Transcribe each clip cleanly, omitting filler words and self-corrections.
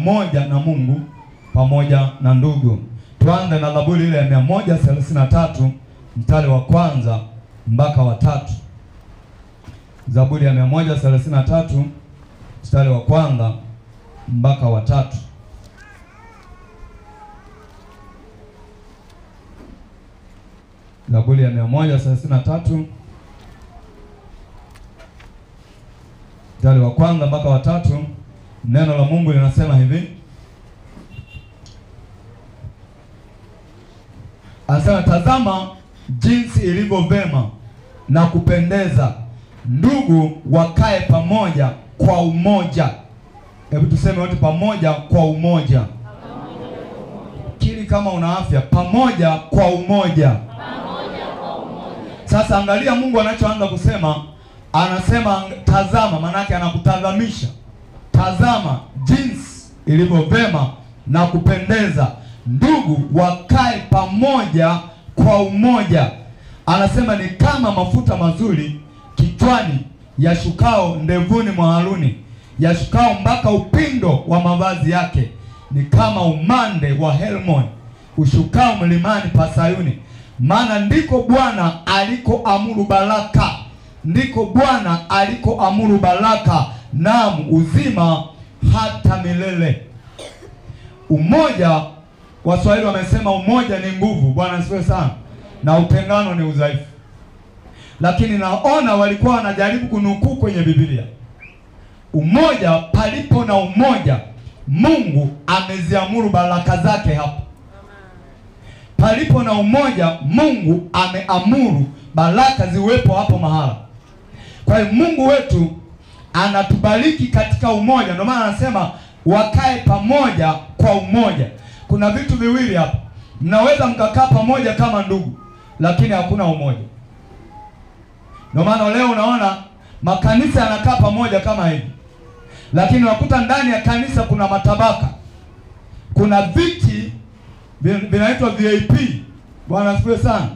umoja na Mungu pamoja na ndugu. Tuanze na Zaburi ile ya 133 mstari wa kwanza mpaka wa 3. Zaburi ya 133 mstari wa kwanza mpaka wa 3. Zaburi ya 133 mstari wa kwanza mpaka wa 3. Neno la Mungu linasema hivi. Anasema, tazama jinsi ilivyo vema na kupendeza ndugu wakae pamoja kwa umoja. Hebu tuseme wote pamoja kwa umoja. Kili kama una afya, pamoja kwa umoja. Sasa angalia Mungu anachoanza kusema. Anasema tazama, maana yake anakutazamisha. Tazama jinsi ilivyo vema na kupendeza ndugu wakae pamoja kwa umoja. Anasema ni kama mafuta mazuri kichwani yashukao ndevuni mwa Haruni, yashukao mpaka upindo wa mavazi yake. Ni kama umande wa Hermoni ushukao mlimani pa Sayuni. Maana ndiko Bwana alikoamuru baraka, ndiko Bwana alikoamuru baraka, naam uzima hata milele. Umoja, Waswahili wamesema umoja ni nguvu. Bwana asifiwe sana. Na utengano ni udhaifu. Lakini naona walikuwa wanajaribu kunukuu kwenye Biblia. Umoja, palipo na umoja, Mungu ameziamuru baraka zake hapo. Palipo na umoja, Mungu ameamuru baraka ziwepo hapo mahala. Kwa hiyo Mungu wetu anatubariki katika umoja. Ndio maana anasema wakae pamoja kwa umoja. Kuna vitu viwili hapa. Mnaweza mkakaa pamoja kama ndugu, lakini hakuna umoja. Ndio maana leo unaona makanisa yanakaa pamoja kama hivi, lakini wakuta ndani ya kanisa kuna matabaka. Kuna viti vinaitwa VIP. Bwana asifiwe sana.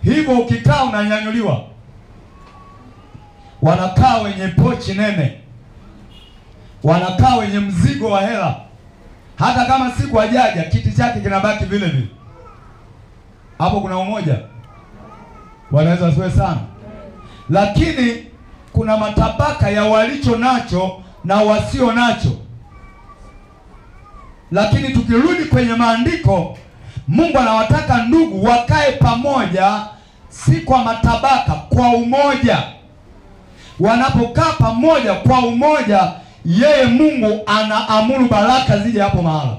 Hivyo ukikaa unanyanyuliwa. Wanakaa wenye pochi nene, wanakaa wenye mzigo wa hela. Hata kama siku hajaja, kiti chake kinabaki vile vile. Hapo kuna umoja. Bwana Yesu asifiwe sana. Lakini kuna matabaka ya walicho nacho na wasio nacho. Lakini tukirudi kwenye maandiko, Mungu anawataka ndugu wakae pamoja, si kwa matabaka, kwa umoja. Wanapokaa pamoja kwa umoja, yeye Mungu anaamuru baraka zije hapo mahala.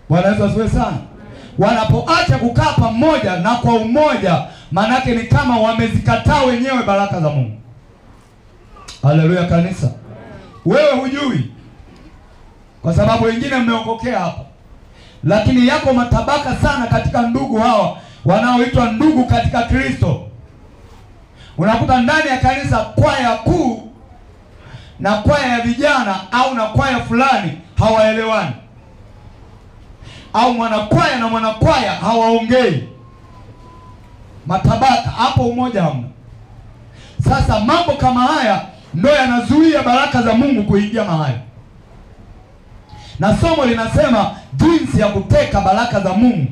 Bwana Yesu asifiwe sana. Wanapoacha kukaa pamoja na kwa umoja, manake ni kama wamezikataa wenyewe baraka za Mungu. Haleluya kanisa. Wewe hujui, kwa sababu wengine mmeokokea hapa. Lakini yako matabaka sana katika ndugu hawa wanaoitwa ndugu katika Kristo. Unakuta ndani ya kanisa kwaya kuu na kwaya ya vijana au na kwaya fulani hawaelewani, au mwanakwaya na mwanakwaya hawaongei. Matabaka hapo, umoja hamna. Sasa mambo kama haya ndio yanazuia baraka za Mungu kuingia mahali. Na somo linasema jinsi ya kuteka baraka za Mungu.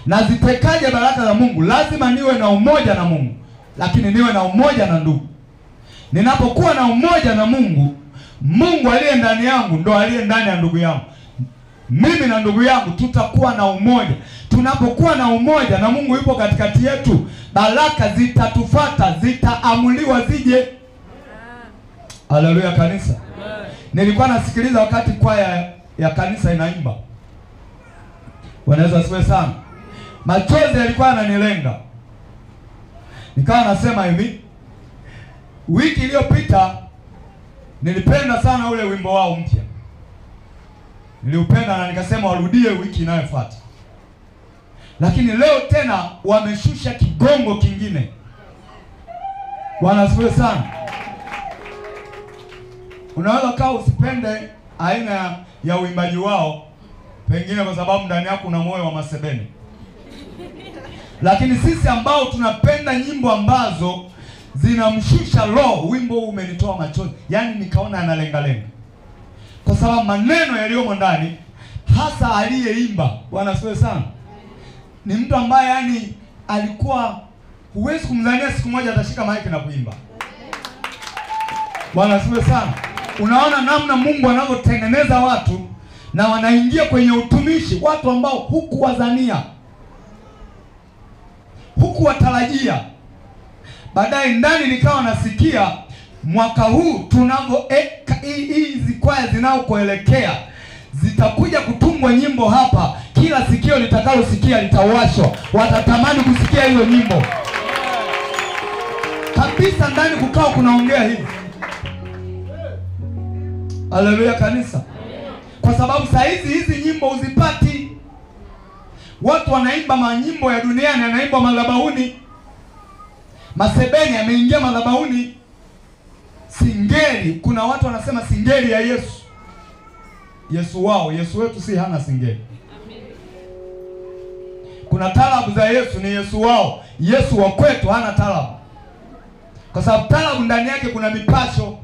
Na zitekaje baraka za Mungu? Lazima niwe na umoja na Mungu, lakini niwe na umoja na ndugu. Ninapokuwa na umoja na Mungu, Mungu aliye ndani yangu ndo aliye ndani ya ndugu yangu. Mimi na ndugu yangu tutakuwa na umoja. Tunapokuwa na umoja na Mungu yupo katikati yetu, baraka zitatufuata, zitaamuliwa zije. Haleluya kanisa. Nilikuwa nasikiliza wakati kwaya ya kanisa inaimba. Wanaweza asiwe sana. Machozi yalikuwa yananilenga. Nikawa nasema hivi, wiki iliyopita nilipenda sana ule wimbo wao mpya. Niliupenda na nikasema warudie wiki inayofuata. Lakini leo tena wameshusha kigongo kingine. Bwana asifiwe sana. Unaweza kaa usipende aina ya uimbaji wao, pengine kwa sababu ndani yako una moyo wa masebeni. Lakini sisi ambao tunapenda nyimbo ambazo zinamshusha roho, wimbo umenitoa machozi. Yaani nikaona analenga lenga. kwa sababu maneno yaliyomo ndani, hasa aliyeimba, Bwana asifiwe sana, ni mtu ambaye yani alikuwa huwezi kumdhania siku moja atashika maiki na kuimba. Bwana asifiwe sana. Unaona namna Mungu anavyotengeneza watu na wanaingia kwenye utumishi, watu ambao hukuwadhania, hukuwatarajia. Baadaye ndani nikawa nasikia mwaka huu tunavyo hizi kwaya zinaokuelekea zitakuja kutungwa nyimbo hapa, kila sikio litakalosikia litawashwa, watatamani kusikia hiyo nyimbo kabisa. Ndani kukao kunaongea hivi. Haleluya kanisa. Kwa sababu saa hizi nyimbo uzipati. Watu wanaimba manyimbo ya duniani, anaimba madhabahuni. Masebeni ameingia madhabahuni. Singeli, kuna watu wanasema singeli ya Yesu. Yesu wao, Yesu wetu si hana singeli. Kuna talabu za Yesu, ni Yesu wao. Yesu wa kwetu hana talabu. Kwa sababu talabu ndani yake kuna mipasho.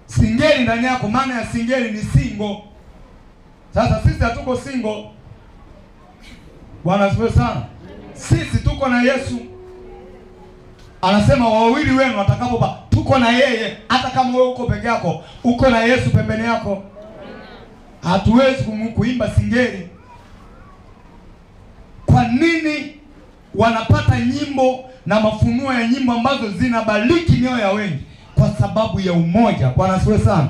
Singeli ndani yako, maana ya singeli ni single. Sasa sisi hatuko single. Bwana asifiwe sana. Sisi tuko na Yesu. Anasema wawili wenu watakapoba, tuko na yeye. Hata kama wewe uko peke yako, uko na Yesu pembeni yako. Hatuwezi kuimba singeli. Kwa nini wanapata nyimbo na mafunuo ya nyimbo ambazo zinabariki mioyo ya wengi? Kwa sababu ya umoja. Bwana asifiwe sana.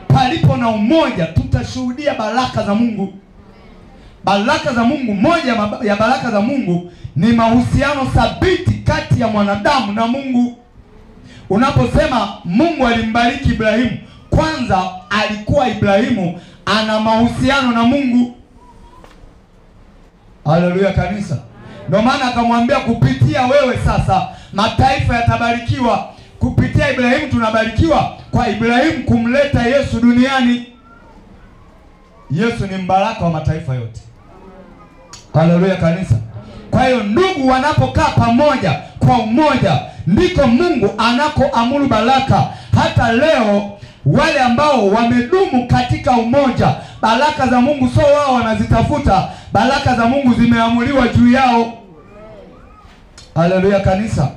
Palipo na umoja tutashuhudia baraka za Mungu. Baraka za Mungu, moja ya baraka za Mungu ni mahusiano thabiti kati ya mwanadamu na Mungu. Unaposema Mungu alimbariki Ibrahimu, kwanza alikuwa Ibrahimu ana mahusiano na Mungu. Haleluya kanisa. Ndio maana akamwambia kupitia wewe sasa mataifa yatabarikiwa. Kupitia Ibrahimu tunabarikiwa kwa Ibrahimu kumleta Yesu duniani. Yesu ni mbaraka wa mataifa yote. Haleluya kanisa. Kwa hiyo ndugu wanapokaa pamoja kwa umoja, ndiko Mungu anakoamuru baraka. Hata leo wale ambao wamedumu katika umoja, baraka za Mungu sio wao wanazitafuta, baraka za Mungu zimeamuliwa juu yao. Haleluya kanisa.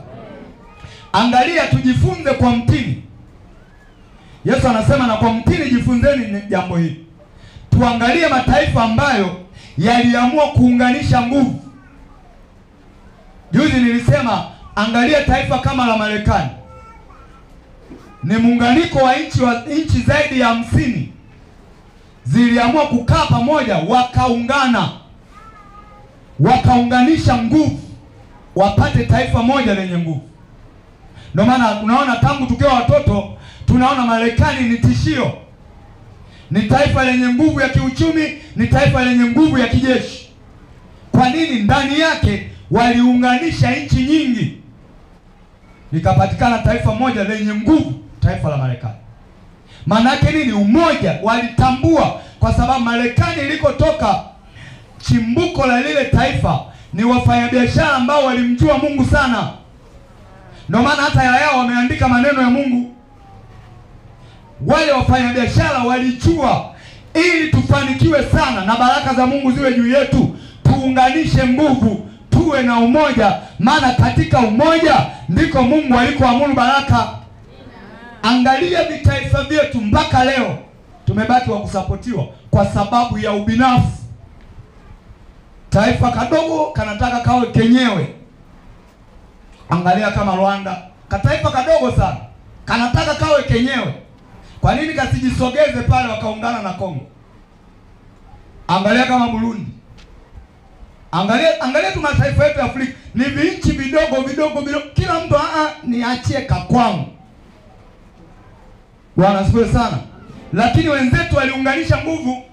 Angalia, tujifunze kwa mtini. Yesu anasema na kwa mtini jifunzeni jambo hili. Tuangalie mataifa ambayo yaliamua kuunganisha nguvu. Juzi nilisema angalia taifa kama la Marekani. Ni muunganiko wa nchi zaidi ya 50 ziliamua kukaa pamoja, wakaungana, wakaunganisha nguvu, wapate taifa moja lenye nguvu. Ndio maana unaona tangu tukiwa watoto tunaona Marekani ni tishio. Ni taifa lenye nguvu ya kiuchumi, ni taifa lenye nguvu ya kijeshi. Kwa nini? Ndani yake waliunganisha nchi nyingi, likapatikana taifa moja lenye nguvu, taifa la Marekani. Maana yake nini? Umoja. Walitambua kwa sababu Marekani ilikotoka, chimbuko la lile taifa ni wafanyabiashara ambao walimjua Mungu sana. Ndio maana hata yao wameandika maneno ya Mungu. Wale wafanyabiashara walijua ili tufanikiwe sana na baraka za Mungu ziwe juu yetu, tuunganishe nguvu, tuwe na umoja, maana katika umoja ndiko Mungu alikoamuru baraka. Angalia vitaifa vyetu mpaka leo tumebaki wa kusapotiwa kwa sababu ya ubinafsi. Taifa kadogo kanataka kawe kenyewe. Angalia kama Rwanda, kataifa kadogo sana, kanataka kawe kenyewe. Kwa nini kasijisogeze pale wakaungana na Kongo? Angalia kama Burundi. Angalia tu mataifa yetu ya Afrika, ni vinchi vidogo. Kila mtu niachie kakwangu. Bwana asifiwe sana. Lakini wenzetu waliunganisha nguvu,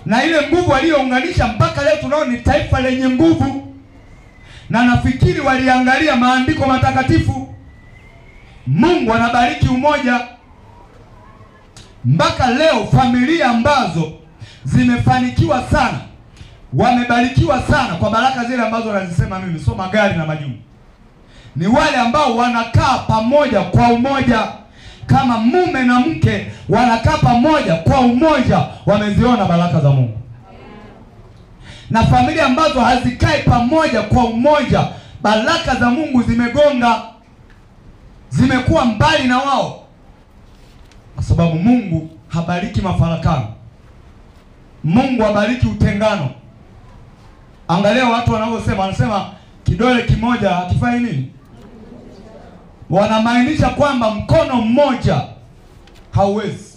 na ile nguvu waliounganisha mpaka leo tunao ni taifa lenye nguvu. Na nafikiri waliangalia maandiko matakatifu. Mungu anabariki umoja. Mpaka leo familia ambazo zimefanikiwa sana, wamebarikiwa sana kwa baraka zile ambazo wanazisema mimi, sio magari na majumba. Ni wale ambao wanakaa pamoja kwa umoja. Kama mume na mke wanakaa pamoja kwa umoja, wameziona baraka za Mungu. Na familia ambazo hazikai pamoja kwa umoja, baraka za Mungu zimegonga, zimekuwa mbali na wao, kwa sababu Mungu habariki mafarakano. Mungu habariki utengano. Angalia watu wanavyosema, wanasema kidole kimoja hakifai nini? Wanamaanisha kwamba mkono mmoja hauwezi.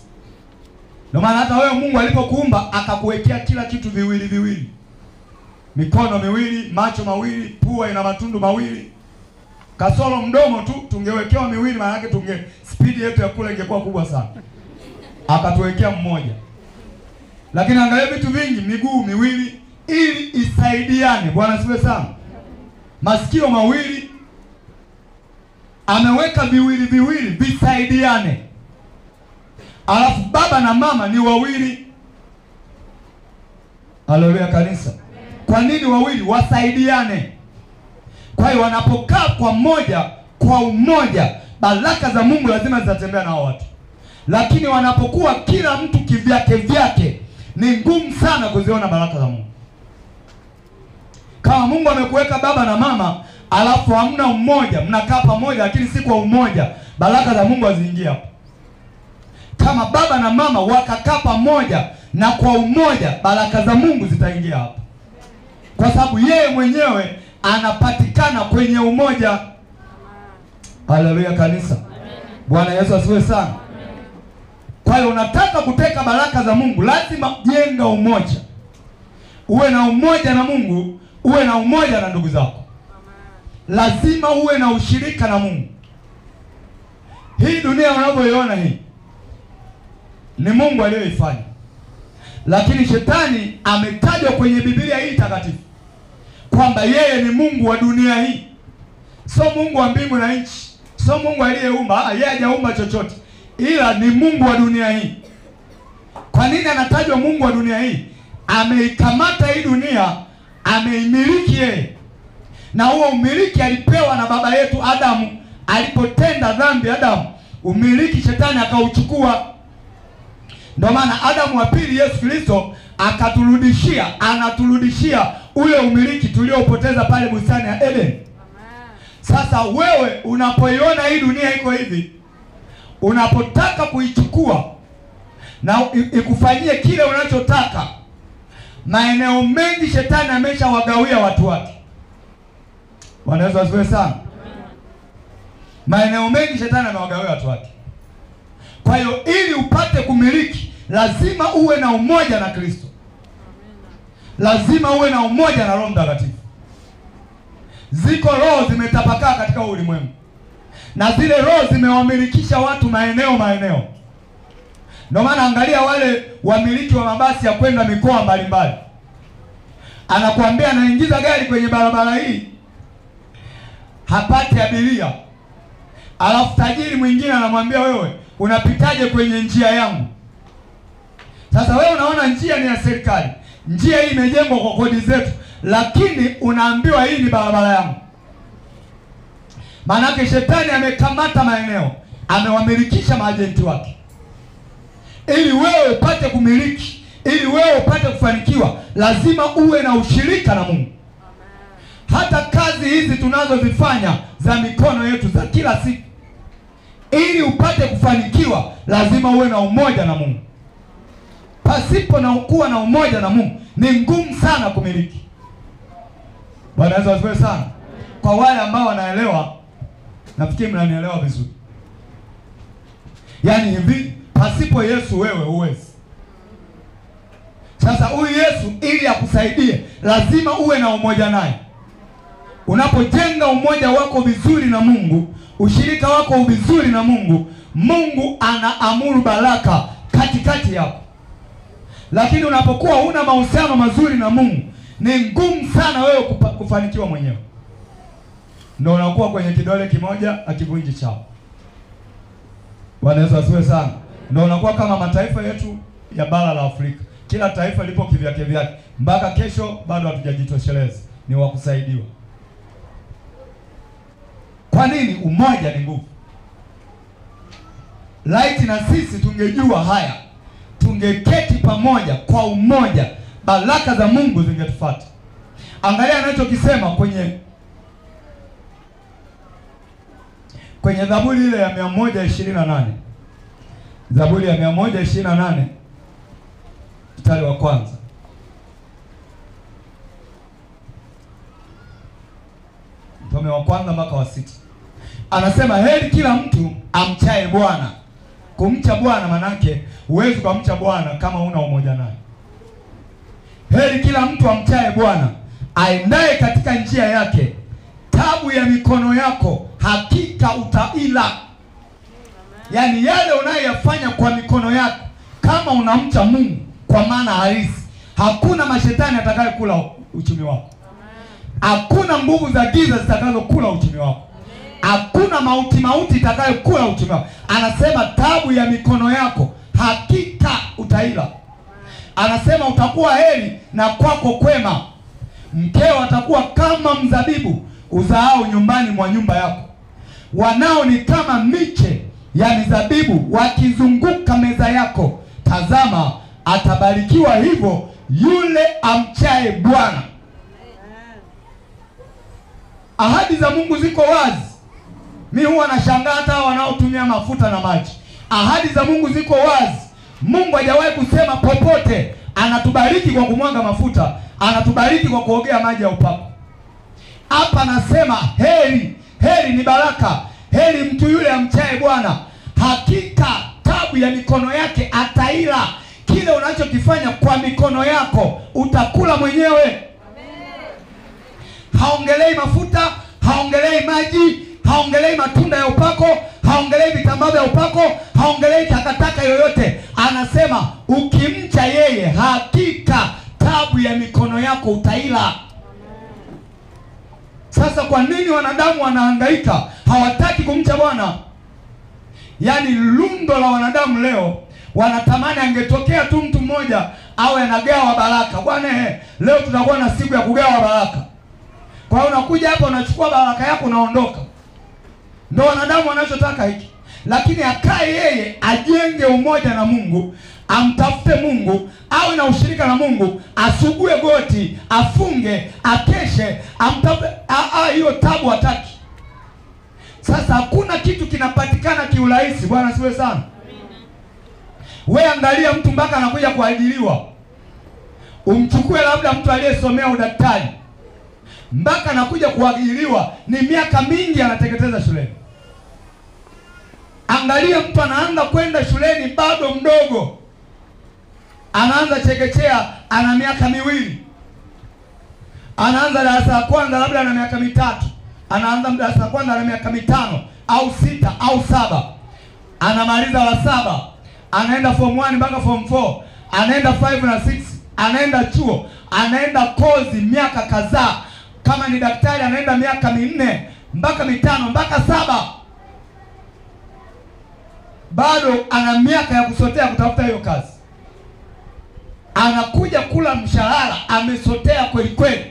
Ndio maana hata wewe Mungu alipokuumba akakuwekea kila kitu viwili viwili. Mikono miwili, macho mawili, pua ina matundu mawili. Kasoro mdomo tu tungewekewa miwili, maana yake speed yetu ya kula ingekuwa kubwa sana. Akatuwekea mmoja. Lakini angalia vitu vingi, miguu miwili ili isaidiane. Bwana siwe sana. Masikio mawili, ameweka viwili viwili visaidiane. Alafu baba na mama ni wawili. Haleluya kanisa. Kwa nini wawili? Wasaidiane. Kwa hiyo wanapokaa kwa mmoja, kwa umoja, baraka za Mungu lazima zitatembea na hao watu. Lakini wanapokuwa kila mtu kivyake vyake, ni ngumu sana kuziona baraka za Mungu. Kama Mungu amekuweka baba na mama, alafu hamna umoja, mnakaa pamoja lakini si kwa umoja, baraka za Mungu haziingii hapo. Kama baba na mama wakakaa pamoja na kwa umoja, baraka za Mungu zitaingia hapo, kwa sababu yeye mwenyewe anapatikana kwenye umoja. Haleluya kanisa. Bwana Yesu asifiwe sana. Kwa hiyo unataka kuteka baraka za Mungu, lazima jenga umoja. Uwe na umoja na Mungu, uwe na umoja na ndugu zako. Lazima uwe na ushirika na Mungu. Hii dunia unavyoiona hii ni Mungu aliyoifanya. Lakini shetani ametajwa kwenye Biblia hii takatifu kwamba yeye ni Mungu wa dunia hii. Sio Mungu wa mbingu na nchi. Sio Mungu aliyeumba, yeye hajaumba chochote. Ila ni Mungu wa dunia hii. Kwa nini anatajwa Mungu wa dunia hii? Ameikamata hii dunia, ameimiliki yeye. Na huo umiliki alipewa na baba yetu Adamu. Alipotenda dhambi Adamu, umiliki shetani akauchukua. Ndio maana Adamu wa pili Yesu Kristo anaturudishia ule umiliki tuliopoteza pale bustani ya Eden. Sasa wewe unapoiona hii dunia iko hivi, unapotaka kuichukua na ikufanyie kile unachotaka, maeneo mengi shetani ameshawagawia watu wake. Wanaweza wasiwe sana. Maeneo mengi shetani amewagawia watu wake. Kwa hiyo ili upate kumiliki, lazima uwe na umoja na Kristo. Lazima uwe na umoja na Roho Mtakatifu. Ziko roho zimetapakaa katika ulimwengu, na zile roho zimewamilikisha watu maeneo. Ndio maana angalia wale wamiliki wa mabasi ya kwenda mikoa mbalimbali. Anakuambia anaingiza gari kwenye barabara hii, hapati abiria. Alafu tajiri mwingine anamwambia wewe, unapitaje kwenye njia yangu? Sasa wewe unaona njia ni ya serikali. Njia hii imejengwa kwa kodi zetu, lakini unaambiwa hii ni barabara yangu. Maanake shetani amekamata maeneo, amewamilikisha maajenti wake. Ili wewe upate kumiliki, ili wewe upate kufanikiwa, lazima uwe na ushirika na Mungu. Hata kazi hizi tunazozifanya za mikono yetu za kila siku, ili upate kufanikiwa, lazima uwe na umoja na Mungu. Pasipo na kuwa na umoja na Mungu, ni ngumu sana kumiliki. Bwana Yesu asifiwe sana. Kwa wale ambao wanaelewa, nafikiri mnanielewa vizuri. Yaani hivi, pasipo Yesu wewe huwezi. Sasa huyu Yesu ili akusaidie, lazima uwe na umoja naye. Unapojenga umoja wako vizuri na Mungu, ushirika wako vizuri na Mungu, Mungu anaamuru baraka katikati yako. Lakini unapokuwa huna mahusiano mazuri na Mungu, ni ngumu sana wewe kufanikiwa mwenyewe. Ndio unakuwa kwenye kidole kimoja akivunji chao. Bwana Yesu asifiwe sana. Ndio unakuwa kama mataifa yetu ya bara la Afrika. Kila taifa lipo kivyake vyake. Mpaka kesho bado hatujajitosheleza. Ni wa kusaidiwa. Kwa nini? Umoja ni nguvu. laiti na sisi tungejua haya, tungeketi pamoja kwa umoja, baraka za Mungu zingetufuata. Angalia anachokisema kwenye Zaburi ile ya 128. Zaburi ya 128 mstari wa kwanza. Mstari wa kwanza mpaka wa 6. Anasema heri kila mtu amchaye Bwana. Kumcha Bwana manake huwezi kumcha Bwana kama una umoja naye. Heri kila mtu amchaye Bwana, aendaye katika njia yake. Tabu ya mikono yako hakika utaila. Yaani yale unayoyafanya kwa mikono yako, kama unamcha Mungu kwa maana halisi, hakuna mashetani atakayekula uchumi wako. Hakuna nguvu za giza zitakazokula uchumi wako. Hakuna mauti itakayokula uchumi wako. Anasema tabu ya mikono yako hakika utaila. Anasema utakuwa heri na kwako kwema. Mkeo atakuwa kama mzabibu uzaao nyumbani mwa nyumba yako. Wanao ni kama miche ya mizabibu wakizunguka meza yako. Tazama, atabarikiwa hivyo yule amchaye Bwana. Ahadi za Mungu ziko wazi. Mimi huwa nashangaa hata wanaotumia mafuta na maji. Ahadi za Mungu ziko wazi. Mungu hajawahi kusema popote anatubariki kwa kumwaga mafuta, anatubariki kwa kuogea maji ya upako. Hapa anasema heri ni baraka. Heri mtu yule amchaye Bwana, hakika tabu ya mikono yake ataila. Kile unachokifanya kwa mikono yako utakula mwenyewe. Amen. Haongelei mafuta, haongelei maji, haongelei matunda ya upako, haongelei vitambaa vya upako, haongelei takataka yoyote. Anasema ukimcha yeye, hakika tabu ya mikono yako utaila. Sasa kwa nini wanadamu wanahangaika, hawataki kumcha Bwana? Yaani lundo la wanadamu leo wanatamani angetokea tu mtu mmoja awe anagawa baraka. Bwana leo tutakuwa na siku ya kugawa baraka. Kwa hiyo unakuja hapa unachukua baraka yako unaondoka. Ndio wanadamu wanachotaka hiki. Lakini akae yeye ajenge umoja na Mungu, amtafute Mungu, awe na ushirika na Mungu, asugue goti, afunge, akeshe, amtafute. Hiyo tabu hataki. Sasa hakuna kitu kinapatikana kiurahisi. Bwana siwe sana. Wewe angalia mtu mpaka anakuja kuajiriwa. Umchukue labda mtu aliyesomea udaktari, mpaka anakuja kuajiriwa ni miaka mingi anateketeza shuleni. Angalia mtu anaanza kwenda shuleni bado mdogo. Anaanza chekechea ana miaka 2. Anaanza darasa la kwanza labda ana miaka 3. Anaanza darasa la kwanza ana miaka 5 au 6 au 7. Anamaliza la 7. Anaenda form 1 mpaka form 4. Anaenda 5 na 6. Anaenda chuo. Anaenda kozi miaka kadhaa. Kama ni daktari anaenda miaka 4 mpaka 5 mpaka 7. Bado ana miaka ya kusotea kutafuta hiyo kazi. Anakuja kula mshahara, amesotea kweli kweli.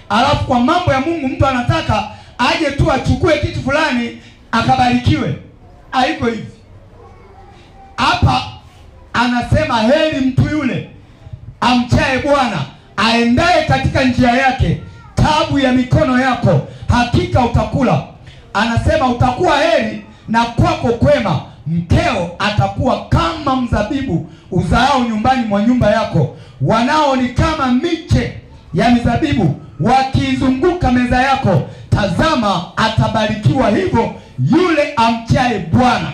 Alafu kwa mambo ya Mungu mtu anataka aje tu achukue kitu fulani akabarikiwe. Haiko hivi. Hapa anasema heri mtu yule amchaye Bwana, aendaye katika njia yake. Tabu ya mikono yako hakika utakula. Anasema utakuwa heri na kwako kwema. Mkeo atakuwa kama mzabibu uzaao nyumbani mwa nyumba yako. Wanao ni kama miche ya mizabibu wakizunguka meza yako. Tazama, atabarikiwa hivyo yule amchaye Bwana.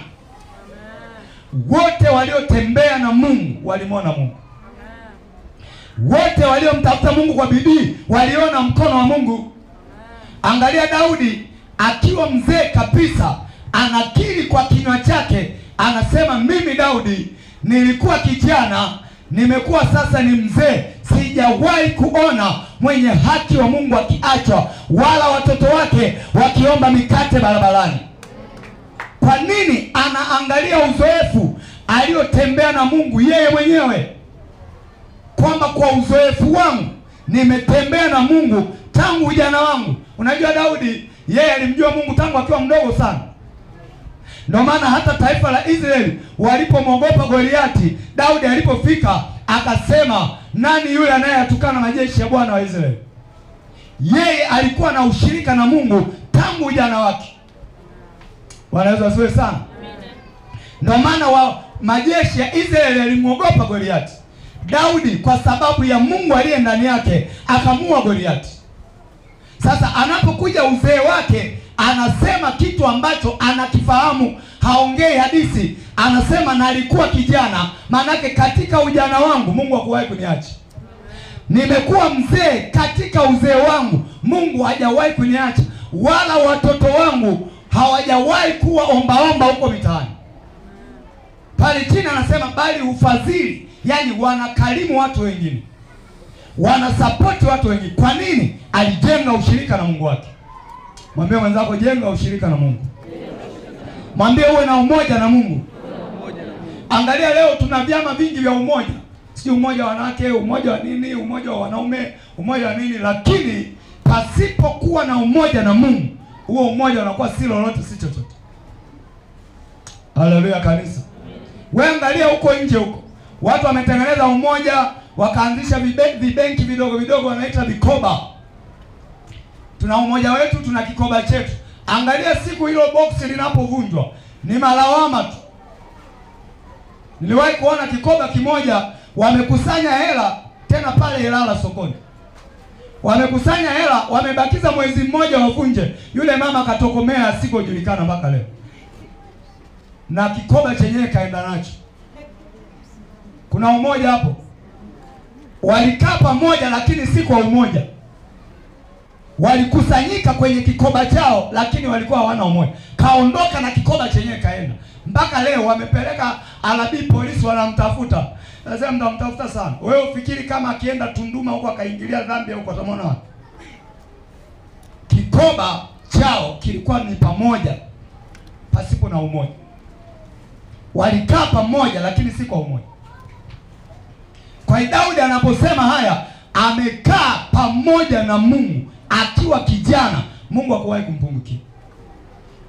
Wote waliotembea na Mungu walimwona Mungu. Wote waliomtafuta Mungu kwa bidii waliona mkono wa Mungu. Angalia Daudi akiwa mzee kabisa, anakiri kwa kinywa chake, anasema mimi Daudi nilikuwa kijana, nimekuwa sasa ni mzee, sijawahi kuona mwenye haki wa Mungu akiachwa, wala watoto wake wakiomba mikate barabarani. Kwa nini? Anaangalia uzoefu aliotembea na Mungu yeye mwenyewe, kwamba kwa uzoefu wangu nimetembea na Mungu tangu ujana wangu. Unajua Daudi yeye alimjua Mungu tangu akiwa mdogo sana. Ndio maana hata taifa la Israeli walipomwogopa Goliati, Daudi alipofika akasema, nani yule anayeyatukana majeshi ya Bwana wa Israeli? Yeye alikuwa na ushirika na Mungu tangu ujana wake. Bwana Yesu asifiwe sana. Ndio maana wa majeshi ya Israeli yalimwogopa Goliati. Daudi kwa sababu ya Mungu aliye ndani yake akamua Goliati. Sasa anapokuja uzee wake, anasema kitu ambacho anakifahamu, haongei hadithi. Anasema na alikuwa kijana, maanake katika ujana wangu Mungu hakuwahi kuniacha. Nimekuwa mzee katika uzee wangu, Mungu hajawahi kuniacha, wala watoto wangu hawajawahi kuwa ombaomba huko mitaani. Pale chini anasema bali ufadhili, yani wanakarimu watu wengine, wanasapoti watu wengine. Kwa nini? Alijenga ushirika na Mungu wake. Mwambie mwenzako, jenga ushirika na Mungu. Mwambie uwe na umoja na Mungu. Angalia leo tuna vyama vingi vya umoja. Si umoja wa wanawake, umoja wa nini, umoja wa wanaume, umoja wa nini, lakini pasipokuwa na umoja na Mungu, huo umoja unakuwa si lolote, si chochote. Haleluya kanisa. Wewe angalia huko nje huko. Watu wametengeneza umoja, wakaanzisha vibenki vidogo vidogo wanaita vikoba. Tuna umoja wetu, tuna kikoba chetu. Angalia siku hilo box linapovunjwa, ni malawama tu. Niliwahi kuona kikoba kimoja wamekusanya hela tena pale Ilala sokoni. Wamekusanya hela, wamebakiza mwezi mmoja wavunje. Yule mama katokomea asikojulikana mpaka leo. Na kikoba chenyewe kaenda nacho. Kuna umoja hapo. Walikaa pamoja lakini si kwa umoja. Walikusanyika kwenye kikoba chao lakini walikuwa hawana umoja. Kaondoka na kikoba chenyewe kaenda. Mpaka leo wamepeleka alabi polisi wanamtafuta. Nasema mtamtafuta sana. Wewe ufikiri kama akienda Tunduma huko akaingilia dhambi huko atamwona wapi? Kikoba chao kilikuwa ni pamoja pasipo na umoja. Walikaa pamoja lakini si kwa umoja. Kwa hiyo Daudi anaposema haya, amekaa pamoja na Mungu akiwa kijana, Mungu hakuwahi kumpungukia.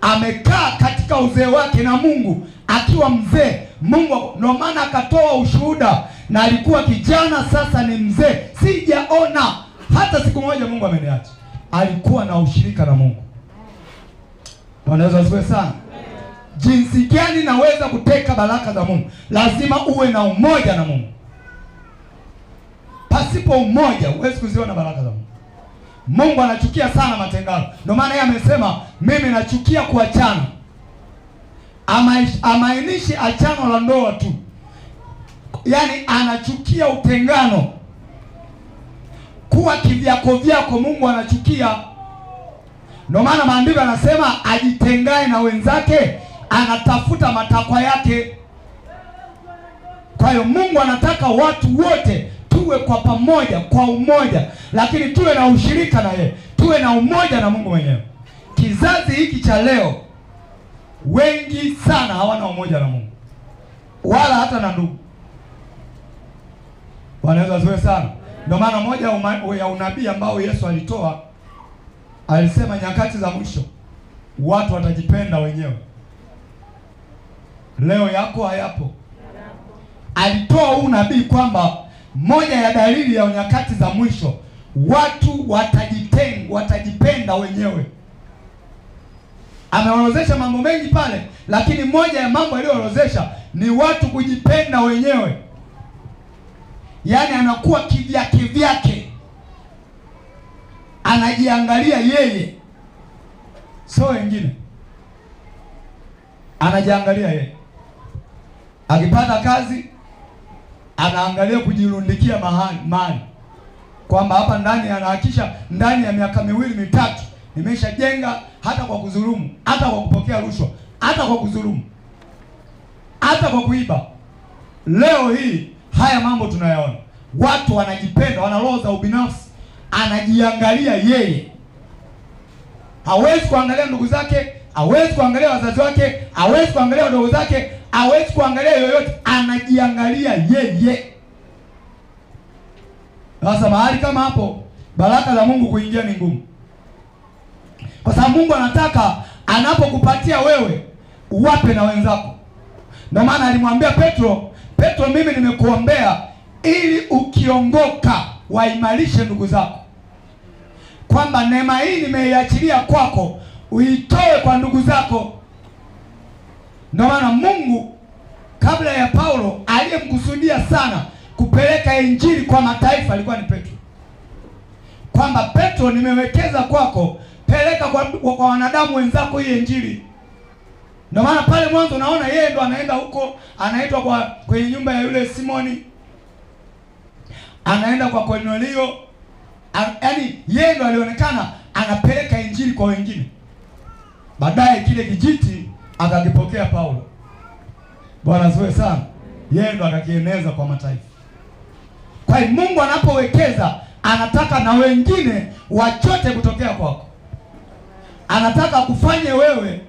Amekaa katika uzee wake na Mungu akiwa mzee, Mungu ndio maana akatoa ushuhuda, na alikuwa kijana sasa ni mzee, sijaona hata siku moja Mungu ameniacha. Alikuwa na ushirika na Mungu. Bwana Yesu asifiwe sana. Jinsi gani naweza kuteka baraka za Mungu? Lazima uwe na umoja na Mungu. Pasipo umoja huwezi kuziona baraka za Mungu. Mungu anachukia sana matengano. Ndio maana yeye amesema mimi nachukia kuachana. Amainishi achano la ndoa tu. Yaani anachukia utengano. Kuwa kivyako vyako Mungu anachukia. Ndio maana maandiko yanasema ajitengae na wenzake anatafuta matakwa yake. Kwa hiyo Mungu anataka watu wote tuwe kwa pamoja, kwa umoja, lakini tuwe na ushirika na yeye, tuwe na umoja na Mungu mwenyewe. Kizazi hiki cha leo wengi sana hawana umoja na Mungu, wala hata na ndugu. Wanaweza asiwe sana. Ndio maana moja ya unabii ambao Yesu alitoa, alisema nyakati za mwisho watu watajipenda wenyewe. Leo yako hayapo. Alitoa huu nabii kwamba moja ya dalili ya nyakati za mwisho watu watajipenda wenyewe. Ameorozesha mambo mengi pale, lakini moja ya mambo aliyoorozesha ni watu kujipenda wenyewe. Yaani anakuwa kivyake vyake, anajiangalia yeye, sio wengine. Anajiangalia yeye. Akipata kazi anaangalia kujirundikia mali. Kwamba hapa ndani anahakisha ndani ya miaka 2-3 nimeshajenga, hata kwa kudhulumu, hata kwa kupokea rushwa, hata kwa kudhulumu, hata kwa kuiba. Leo hii haya mambo tunayaona. Watu wanajipenda, wana roho za ubinafsi, anajiangalia yeye. Hawezi kuangalia ndugu zake, hawezi kuangalia wazazi wake, hawezi kuangalia wadogo zake, hawezi kuangalia yoyote, anajiangalia yeye. Sasa mahali kama hapo baraka za Mungu kuingia ni ngumu. Kwa sababu Mungu anataka anapokupatia wewe uwape na wenzako. Ndio maana alimwambia Petro, mimi nimekuombea ili ukiongoka waimarishe ndugu zako, kwamba neema hii nimeiachilia kwako uitoe kwa ndugu zako. Ndio maana Mungu kabla ya Paulo aliyemkusudia sana kupeleka injili kwa mataifa alikuwa ni Petro, kwamba Petro, nimewekeza kwako, peleka kwa wanadamu wenzako hii injili. Ndio maana pale mwanzo unaona yeye ndo anaenda huko, anaitwa kwenye nyumba ya yule Simoni, anaenda kwa Kornelio, yaani yeye ndo alionekana anapeleka injili kwa wengine. Baadaye kile kijiti akakipokea Paulo. Bwana asifiwe sana. Yeye ndo akakieneza kwa mataifa. Kwa hiyo Mungu anapowekeza anataka na wengine wachote kutokea kwako. Anataka kufanye wewe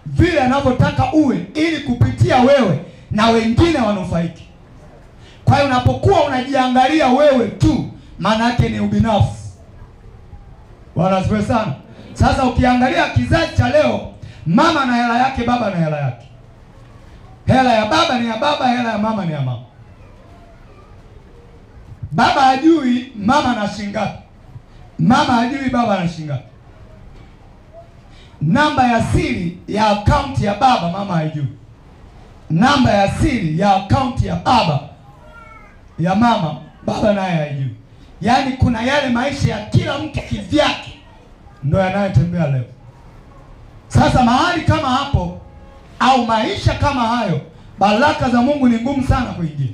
vile anavyotaka uwe, ili kupitia wewe na wengine wanufaiki. Kwa hiyo unapokuwa unajiangalia wewe tu, maana yake ni ubinafsi. Bwana asifiwe sana. Sasa ukiangalia kizazi cha leo, mama na hela yake, baba na hela yake. Hela ya baba ni ya baba, hela ya mama ni ya mama. Baba hajui mama na shingapi, mama hajui baba na shingapi. Namba ya siri ya akaunti ya baba mama haijui. Namba ya siri ya akaunti ya baba ya mama baba naye haijui. Yaani kuna yale maisha ya kila mtu kivyake ndio yanayotembea leo. Sasa mahali kama hapo au maisha kama hayo, baraka za Mungu ni ngumu sana kuingia,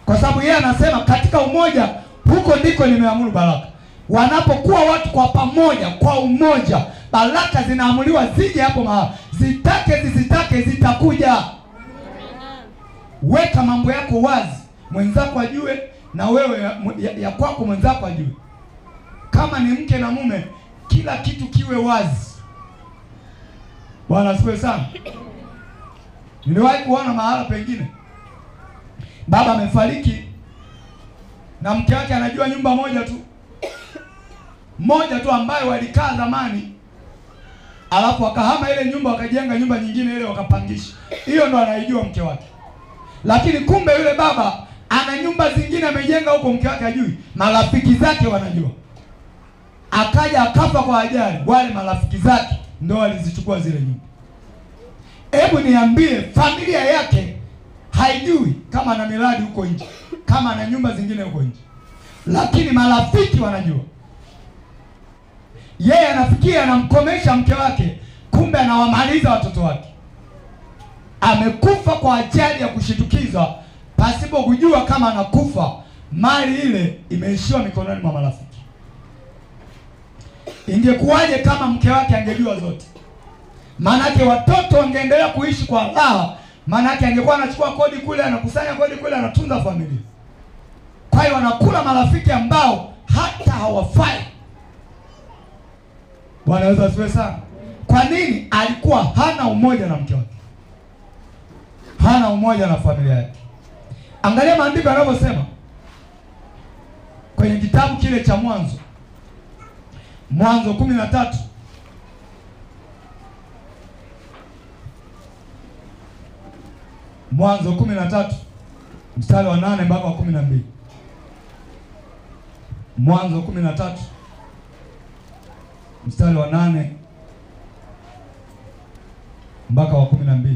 kwa sababu yeye anasema katika umoja huko ndiko nimeamuru baraka. Wanapokuwa watu kwa pamoja, kwa umoja, baraka zinaamuliwa zije hapo mahali. Zitake zisitake zitakuja. Weka mambo yako wazi, mwenzako ajue, na wewe ya kwako mwenzako ajue. Kama ni mke na mume, kila kitu kiwe wazi. Bwana asifiwe sana. Niliwahi kuona mahala pengine, baba amefariki na mke wake anajua nyumba moja tu ambayo walikaa zamani, alafu wakahama ile nyumba wakajenga nyumba nyingine ile wakapangisha. Hiyo ndo anaijua mke wake. Lakini kumbe yule baba ana nyumba zingine amejenga huko, mke wake hajui, marafiki zake wanajua. Akaja akafa kwa ajali, wale marafiki zake ndo walizichukua zile nyumba. Hebu niambie, familia yake haijui kama ana miradi huko nje, kama ana nyumba zingine huko nje, lakini marafiki wanajua. Yeye anafikia anamkomesha mke wake, kumbe anawamaliza watoto wake. Amekufa kwa ajali ya kushitukiza, pasipo kujua kama anakufa mali ile imeishiwa mikononi mwa marafiki. Ingekuwaje kama mke wake angejua zote? Maanake watoto wangeendelea kuishi kwa raha, maanake angekuwa anachukua kodi kule, anakusanya kodi kule, anatunza familia. Kwa hiyo wanakula marafiki ambao hata hawafai. Bwana Yesu asifiwe sana. Kwa nini? Alikuwa hana umoja na mke wake, hana umoja na familia yake. Angalia maandiko yanavyosema kwenye kitabu kile cha Mwanzo 13. Mwanzo 13 mstari wa 8 mpaka wa 12. Mwanzo 13 mstari wa 8 mpaka wa 12.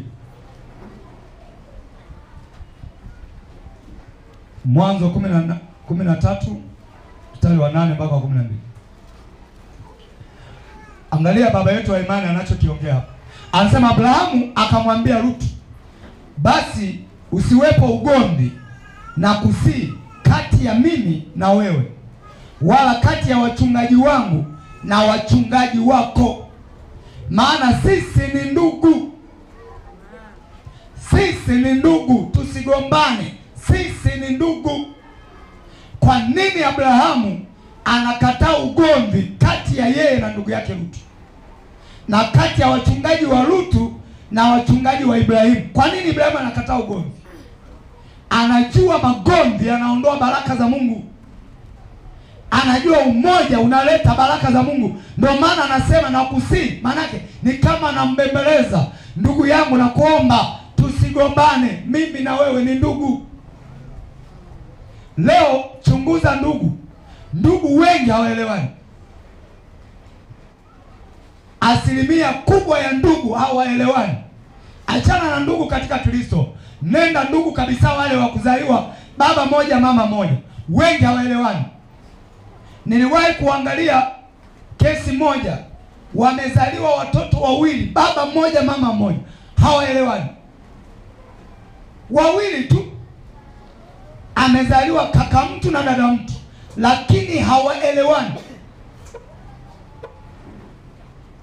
Mwanzo 13 mstari wa 8 mpaka wa 12. Angalia baba yetu wa imani anachokiongea hapa. Anasema Abrahamu akamwambia Rutu, basi usiwepo ugomvi na kusii kati ya mimi na wewe, wala kati ya wachungaji wangu na wachungaji wako, maana sisi ni ndugu. Sisi ni ndugu, tusigombane. Sisi ni ndugu. Kwa nini Abrahamu anakataa ugomvi kati ya yeye na ndugu yake Lutu, na kati ya wachungaji wa Lutu na wachungaji wa Ibrahimu? Kwa nini Ibrahimu anakataa ugomvi? Anajua magomvi yanaondoa baraka za Mungu. Anajua umoja unaleta baraka za Mungu. Ndio maana anasema na kusii, manake ni kama anambembeleza, Ndugu yangu, nakuomba tusigombane, mimi na wewe ni ndugu. Leo chunguza ndugu wengi hawaelewani. Asilimia kubwa ya ndugu hawaelewani. Achana na ndugu katika Kristo, nenda ndugu kabisa, wale wa kuzaliwa baba moja mama moja, wengi hawaelewani. Niliwahi kuangalia kesi moja, wamezaliwa watoto wawili, baba mmoja mama mmoja, hawaelewani. Wawili tu, amezaliwa kaka mtu na dada mtu, lakini hawaelewani.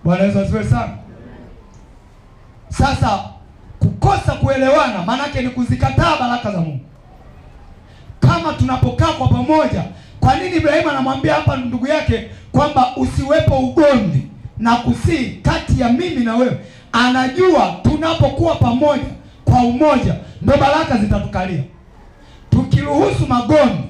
Bwana Yesu asifiwe sana. Sasa kukosa kuelewana maanake ni kuzikataa baraka za Mungu. Kama tunapokaa kwa pamoja, kwa nini Ibrahimu anamwambia hapa ndugu yake kwamba usiwepo ugomvi na kusii kati ya mimi na wewe? Anajua tunapokuwa pamoja kwa umoja ndio baraka zitatukalia. Tukiruhusu magomvi,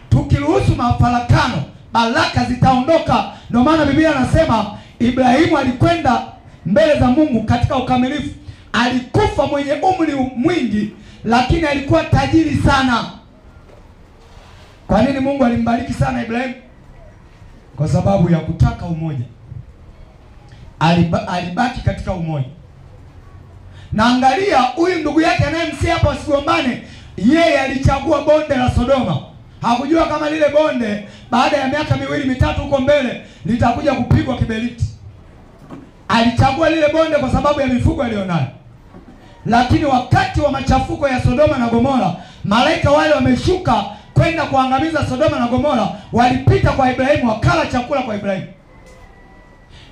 tukiruhusu mafarakano, baraka zitaondoka. Ndio maana Biblia anasema Ibrahimu alikwenda mbele za Mungu katika ukamilifu. Alikufa mwenye umri mwingi, lakini alikuwa tajiri sana. Kwa nini Mungu alimbariki sana Ibrahimu? Kwa sababu ya kutaka umoja. Alibaki katika umoja. Na angalia huyu ndugu yake anayemsia hapo asigombane, yeye alichagua bonde la Sodoma. Hakujua kama lile bonde baada ya miaka 2-3 huko mbele litakuja kupigwa kiberiti. Alichagua lile bonde kwa sababu ya mifugo alionayo. Lakini wakati wa machafuko ya Sodoma na Gomora, malaika wale wameshuka kwenda kuangamiza Sodoma na Gomora, walipita kwa Ibrahimu, wakala chakula kwa Ibrahimu.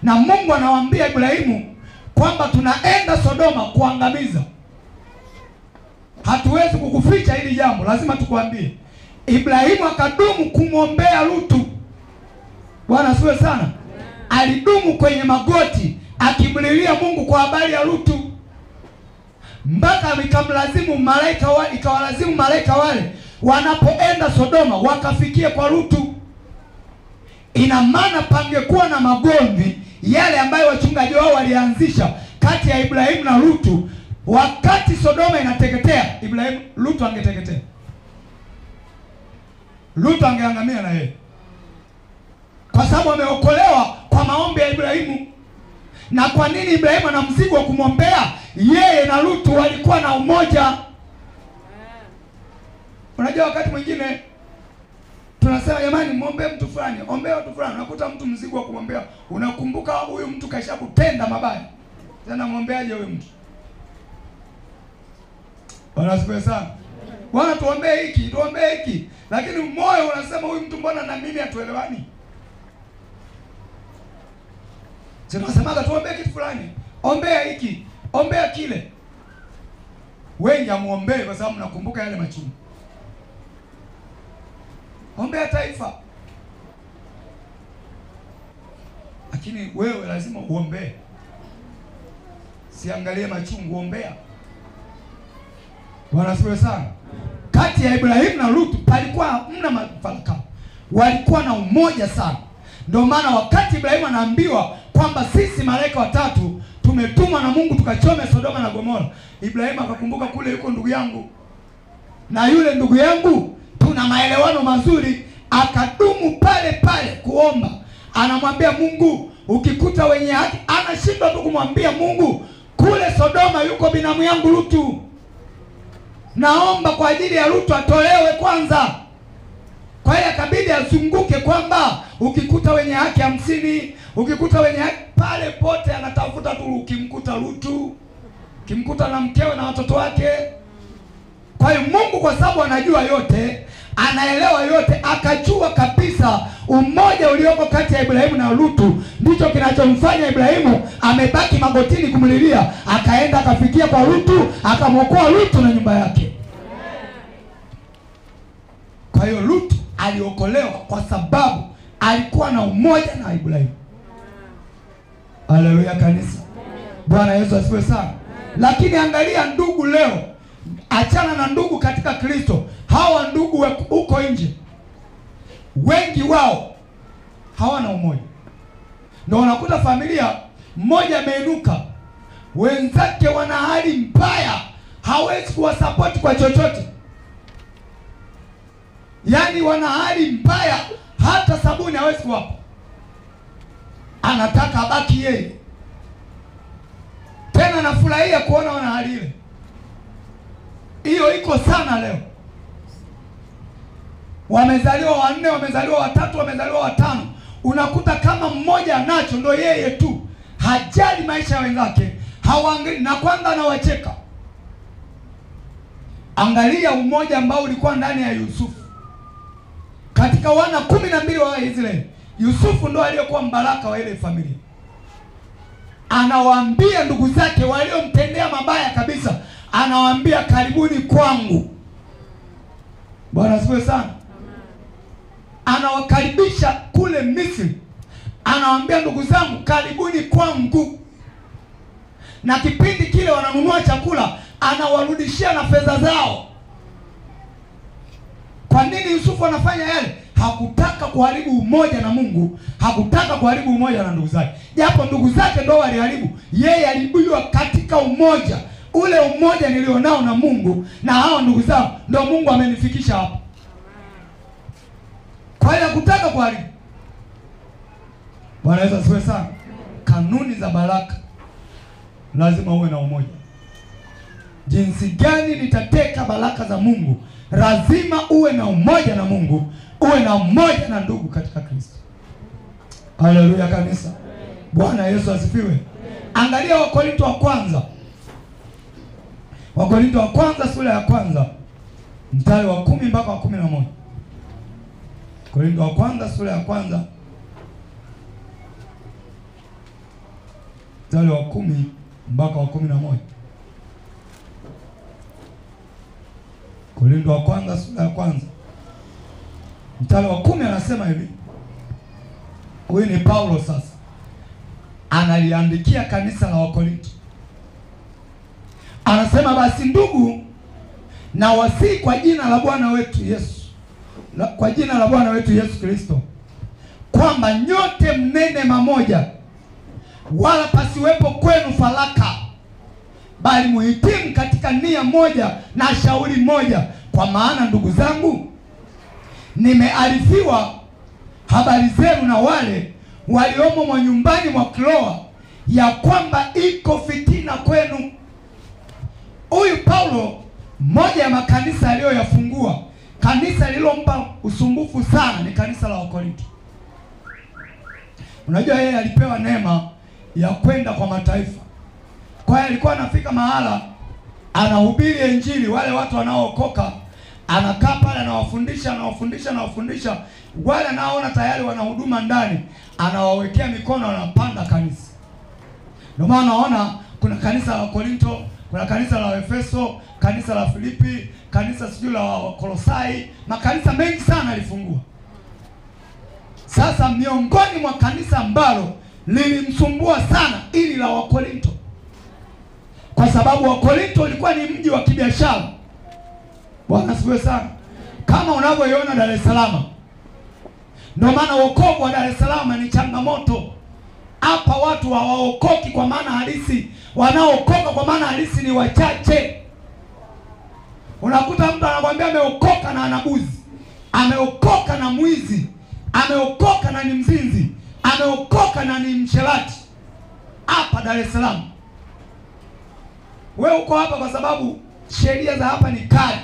Na Mungu anawaambia Ibrahimu kwamba tunaenda Sodoma kuangamiza. Hatuwezi kukuficha hili jambo, lazima tukwambie. Ibrahimu akadumu kumwombea Lutu. Bwana asifiwe sana. Alidumu kwenye magoti akimlilia Mungu kwa habari ya Lutu, mpaka ikamlazimu malaika wale wanapoenda Sodoma wakafikie kwa Lutu. Ina maana pangekuwa na magomvi yale ambayo wachungaji wao walianzisha kati ya Ibrahimu na Lutu, wakati Sodoma inateketea, Lutu angeteketea. Lutu angeangamia na yeye, kwa sababu ameokolewa kwa maombi ya Ibrahimu. Na kwa nini Ibrahimu ana mzigo wa kumwombea? Yeye na Lutu walikuwa na umoja. Unajua wakati mwingine tunasema jamani, muombe mtu fulani, ombea watu fulani, unakuta mtu mzigo wa kumwombea. Unakumbuka huyu mtu kaisha kutenda mabaya, tena muombeaje huyu mtu? Bwana asifiwe sana. Bwana tuombee hiki, tuombee hiki, lakini moyo unasema huyu mtu mbona na mimi hatuelewani? Tunasemaga tuombee kitu fulani, ombea hiki, ombea kile. Wengi amuombee kwa sababu nakumbuka yale machungu. Ombea taifa, lakini wewe lazima uombee. Siangalie machungu, ombea. Bwana asifiwe sana. Kati ya Ibrahimu na Lutu palikuwa hamna mafarakano, walikuwa na umoja sana. Ndio maana wakati Ibrahimu anaambiwa kwamba sisi malaika watatu tumetumwa na Mungu tukachome Sodoma na Gomora, Ibrahimu akakumbuka kule yuko ndugu yangu, na yule ndugu yangu tuna maelewano mazuri. Akadumu pale pale kuomba, anamwambia Mungu, ukikuta wenye haki. Anashindwa tu kumwambia Mungu, kule Sodoma yuko binamu yangu Lutu, naomba kwa ajili ya Lutu atolewe kwanza. Kwa hiyo akabidi azunguke kwamba ukikuta wenye haki 50, ukikuta wenye haki pale pote anatafuta tu, ukimkuta Lutu, ukimkuta na mkewe na watoto wake. Kwa hiyo Mungu kwa sababu anajua yote, anaelewa yote, akajua kabisa umoja ulioko kati ya Ibrahimu na Lutu ndicho kinachomfanya Ibrahimu amebaki magotini kumlilia. Akaenda akafikia kwa Lutu, akamwokoa Lutu na nyumba yake. Kwa hiyo Lutu aliokolewa kwa sababu alikuwa na umoja na Ibrahimu. Haleluya kanisa. Bwana Yesu asifiwe sana. Lakini angalia ndugu leo, achana na ndugu katika Kristo, hawa ndugu huko nje, wengi wao hawana umoja. Ndio unakuta familia mmoja ameinuka, wenzake wana hali mbaya, hawezi kuwasapoti kwa chochote. Yaani wana hali mbaya, hata sabuni hawezi kuwapa, anataka abaki yeye. Tena nafurahia kuona wana hali ile. Hiyo iko sana leo. Wamezaliwa 4, wamezaliwa 3, wamezaliwa 5. Unakuta kama mmoja anacho ndo yeye tu, hajali maisha ya wenzake, hawaangalii, na kwanza anawacheka. Angalia umoja ambao ulikuwa ndani ya Yusufu. Katika wana 12 wa Israeli, Yusufu ndo aliyekuwa mbaraka wa ile familia. Anawaambia ndugu zake waliomtendea mabaya kabisa, anawaambia karibuni kwangu. Bwana asifiwe sana. Anawakaribisha kule Misri, anawaambia ndugu zangu karibuni kwangu. Na kipindi kile wananunua chakula, anawarudishia na fedha zao. Kwa nini Yusufu anafanya yale? Hakutaka kuharibu umoja na Mungu, hakutaka kuharibu umoja na ndugu zake. Japo ndugu zake ndio waliharibu, yeye alibuliwa katika umoja. Ule umoja nilionao na Mungu na hao ndugu zao, ndio Mungu amenifikisha hapa. Kwa hiyo hakutaka kuharibu. Bwana Yesu asifiwe sana. Kanuni za baraka, lazima uwe na umoja. Jinsi gani nitateka baraka za Mungu? Lazima uwe na umoja na Mungu, uwe na umoja na ndugu katika Kristo. Haleluya kanisa. Bwana Yesu asifiwe. Angalia Wakorintho wa kwanza. Wakorintho wa kwanza sura ya kwanza mstari wa 10 mpaka wa 11. Wakorintho wa kwanza sura ya kwanza mstari wa 10 mpaka wa 11. Wakorintho wa kwanza sura ya kwanza mstari wa 10 anasema hivi. Huyu ni Paulo sasa, analiandikia kanisa la Wakorintho. Anasema basi ndugu, na wasihi kwa jina la Bwana wetu Yesu, kwa jina la Bwana wetu Yesu Kristo, kwamba nyote mnene mamoja, wala pasiwepo kwenu faraka, bali muhitimu katika nia moja na shauri moja. Kwa maana ndugu zangu, nimearifiwa habari zenu na wale waliomo mwa nyumbani mwa Kloa, ya kwamba iko fitina kwenu. Huyu Paulo, moja ya makanisa aliyoyafungua, kanisa lililompa usumbufu sana ni kanisa la Wakorintho. Unajua yeye alipewa neema ya kwenda kwa mataifa. Kwa hiyo alikuwa anafika mahala anahubiri Injili, wale watu wanaookoka, anakaa pale anawafundisha. Wale anaona tayari wana huduma ndani, anawawekea mikono, anapanda kanisa. Ndio maana naona kuna kanisa la Korinto, kuna kanisa la Efeso, kanisa la Filipi, kanisa sijui la Kolosai, makanisa mengi sana alifungua. Sasa miongoni mwa kanisa ambalo lilimsumbua sana ili la Wakorinto, kwa sababu Wakorinto ulikuwa ni mji wa kibiashara. Bwana asifiwe sana. Kama unavyoiona Dar es Salaam. Ndio maana wokovu wa Dar es Salaam ni changamoto. Hapa watu hawaokoki kwa maana halisi, wanaokoka kwa maana halisi ni wachache. Unakuta mtu anakuambia ameokoka na anabuzi, ameokoka na mwizi, ameokoka na ni mzinzi, ameokoka na ni msherati. Hapa Dar es Salaam. Wewe uko hapa kwa sababu sheria za hapa ni kali.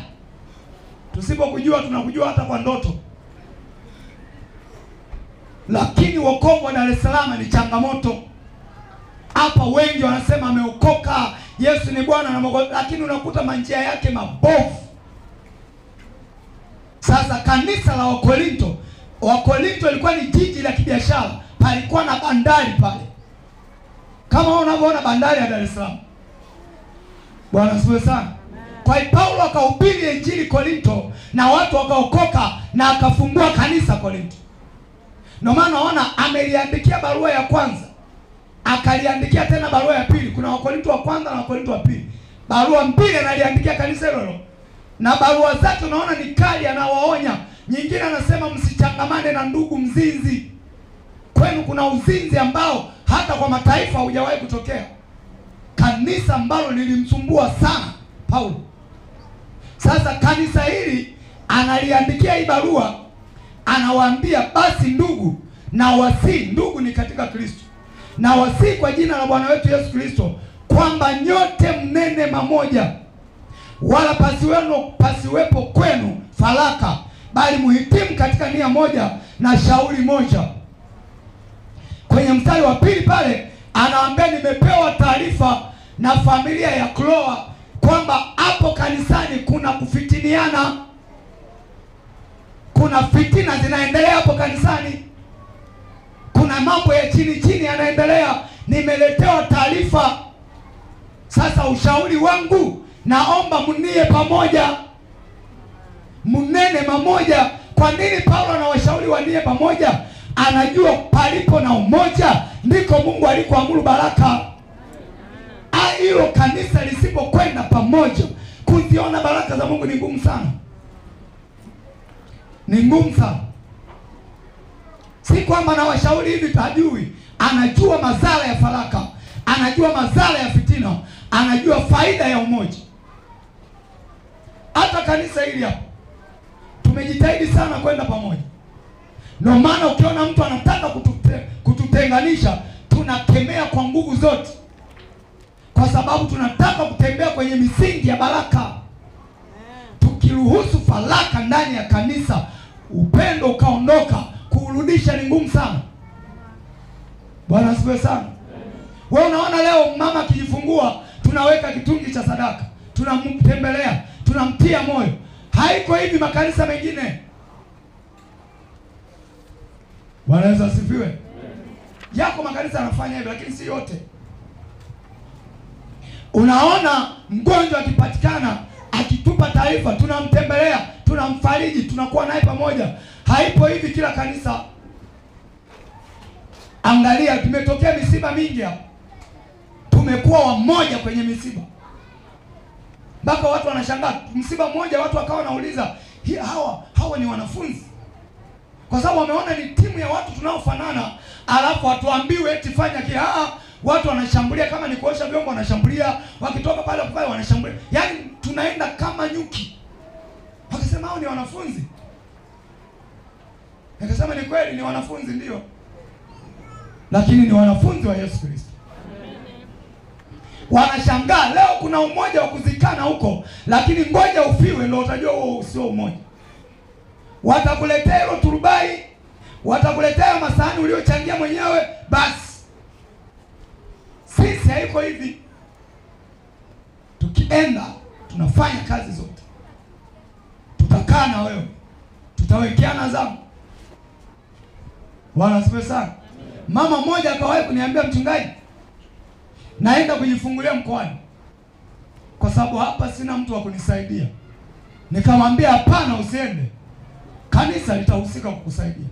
Tusipokujua tunakujua hata kwa ndoto. Lakini wokovu wa Dar es Salaam ni changamoto. Hapa wengi wanasema ameokoka, Yesu ni Bwana na Mwokozi, lakini unakuta manjia yake mabovu. Sasa kanisa la Wakorinto, Wakorinto ilikuwa ni jiji la kibiashara, palikuwa na bandari pale. Kama unavyoona bandari ya Dar es Salaam. Bwana asifiwe sana. Kwa hiyo Paulo akahubiri Injili Korinto na watu wakaokoka na akafungua kanisa Korinto. Ndio maana naona ameliandikia barua ya kwanza, akaliandikia tena barua ya pili. Kuna Wakorinto wa kwanza na Wakorinto wa pili. Barua mbili analiandikia kanisa hilo. Na barua zake unaona ni kali, anawaonya. Nyingine anasema msichangamane na ndugu mzinzi. Kwenu kuna uzinzi ambao hata kwa mataifa hujawahi kutokea. kanisa ambalo lilimsumbua sana Paulo. Sasa kanisa hili analiandikia hii barua, anawaambia basi ndugu, na wasii, ndugu ni katika Kristo, na wasii kwa jina la Bwana wetu Yesu Kristo, kwamba nyote mnene mamoja, wala pasiwepo kwenu faraka, bali muhitimu katika nia moja na shauri moja. Kwenye mstari wa pili pale anawaambia, nimepewa taarifa na familia ya Kloa kwamba hapo kanisani kuna kufitiniana, kuna fitina zinaendelea hapo kanisani, kuna mambo ya chini chini yanaendelea. Nimeletewa taarifa. Sasa ushauri wangu, naomba mnie pamoja, mnene mamoja. Kwa nini Paulo anawashauri wanie pamoja? Anajua palipo na umoja ndiko Mungu alikoamuru baraka. Hilo kanisa lisipokwenda pamoja, kuziona baraka za Mungu ni ngumu sana, ni ngumu sana. Si kwamba na washauri hivi tajui, anajua madhara ya faraka, anajua madhara ya fitina, anajua faida ya umoja. Hata kanisa hili hapa tumejitahidi sana kwenda pamoja. Ndio maana ukiona mtu anataka kututenganisha, tunakemea kwa nguvu zote, kwa sababu tunataka kutembea kwenye misingi ya baraka. Tukiruhusu faraka ndani ya kanisa, upendo ukaondoka, kurudisha ni ngumu sana. Bwana asifiwe sana. Wewe unaona leo mama akijifungua, tunaweka kitungi cha sadaka, tunamtembelea, tunamtia moyo. Haiko hivi makanisa mengine. Bwana Yesu asifiwe. Yako makanisa yanafanya hivyo, lakini si yote. Unaona mgonjwa akipatikana, akitupa taarifa, tunamtembelea, tunamfariji, tunakuwa naye pamoja. Haipo hivi kila kanisa. Angalia, tumetokea misiba mingi hapa, tumekuwa wamoja kwenye misiba, mpaka watu wanashangaa. Msiba mmoja watu wakawa wanauliza, hawa ni wanafunzi? Kwa sababu wameona ni timu ya watu tunaofanana, alafu hatuambiwe eti fanya kile. Watu wanashambulia, kama ni kuosha vyombo wanashambulia, wakitoka pale pale wanashambulia. Yaani tunaenda kama nyuki. Wakasema hao ni wanafunzi. Nikasema ni kweli, ni wanafunzi ndio, lakini ni wanafunzi wa Yesu Kristo. Wanashangaa leo kuna umoja wa kuzikana huko, lakini ngoja ufiwe ndio utajua huo sio umoja. Watakuletea hilo turubai, watakuletea masahani uliochangia mwenyewe, basi. Sisi haiko hivi. Tukienda tunafanya kazi zote, tutakaa na wewe, tutawekeana zamu. Bwana asifiwe sana. Mama mmoja akawahi kuniambia, mchungaji, naenda kujifungulia mkoani kwa sababu hapa sina mtu wa kunisaidia. Nikamwambia hapana, usiende, kanisa litahusika kukusaidia.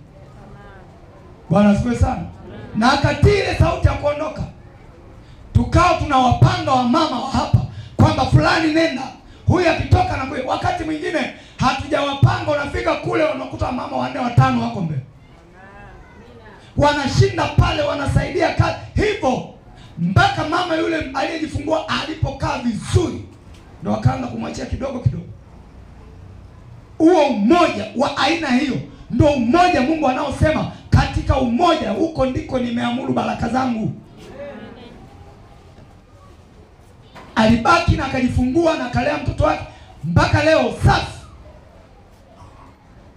Bwana asifiwe sana. Na akatii ile sauti ya kuondoka. Tukao tunawapanga wa mama wa hapa kwamba fulani nenda, huyu akitoka na kule. Wakati mwingine hatujawapanga, unafika kule unakuta mama 4 5 wako mbele, wanashinda pale, wanasaidia kazi hivyo, mpaka mama yule aliyejifungua alipokaa vizuri, ndio akaanza kumwachia kidogo kidogo. Huo umoja wa aina hiyo ndio umoja Mungu anaosema, katika umoja huko ndiko nimeamuru baraka zangu. Alibaki na akajifungua na akalea mtoto wake mpaka leo safi.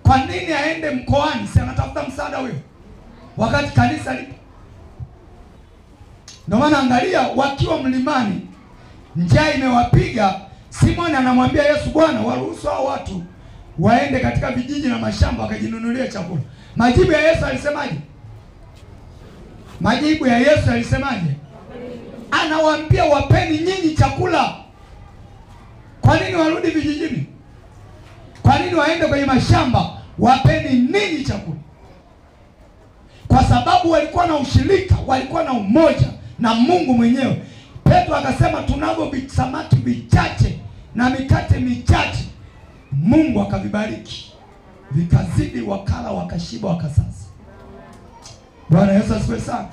Kwa nini aende mkoani? Si anatafuta msaada huyo, wakati kanisa lipo. Ndio maana angalia, wakiwa mlimani, njaa imewapiga, Simoni anamwambia Yesu, Bwana, waruhusu hao watu waende katika vijiji na mashamba wakajinunulia chakula. Majibu ya Yesu alisemaje? Majibu ya Yesu alisemaje? Anawaambia, wapeni nyinyi chakula. Kwa nini warudi vijijini? Kwa nini waende kwenye mashamba? Wapeni ninyi chakula. Kwa sababu walikuwa na ushirika, walikuwa na umoja na Mungu mwenyewe. Petro akasema, tunavyo samaki vichache na mikate michache. Mungu akavibariki, vikazidi, wakala, wakashiba, wakasasa. Bwana Yesu asifiwe sana.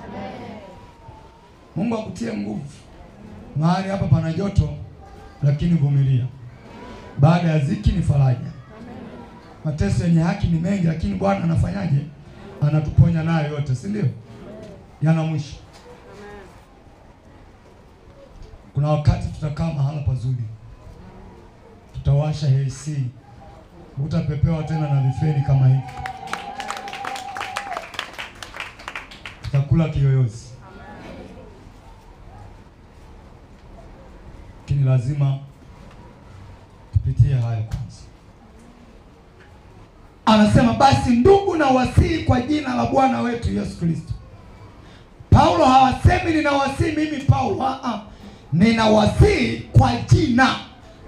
Mungu akutie nguvu. Mahali hapa pana joto, lakini vumilia. Baada ya dhiki ni faraja. Mateso yenye haki ni mengi, lakini Bwana anafanyaje? Anatuponya nayo yote, si ndio? Yana mwisho. Kuna wakati tutakaa mahala pazuri, tutawasha AC, utapepewa tena na vifeni kama hivi, tutakula kiyoyozi. Lakini lazima tupitie haya kwanza. Anasema basi ndugu, na wasihi kwa jina la Bwana wetu Yesu Kristo. Paulo hawasemi ninawasihi mimi Paulo, ninawasihi kwa jina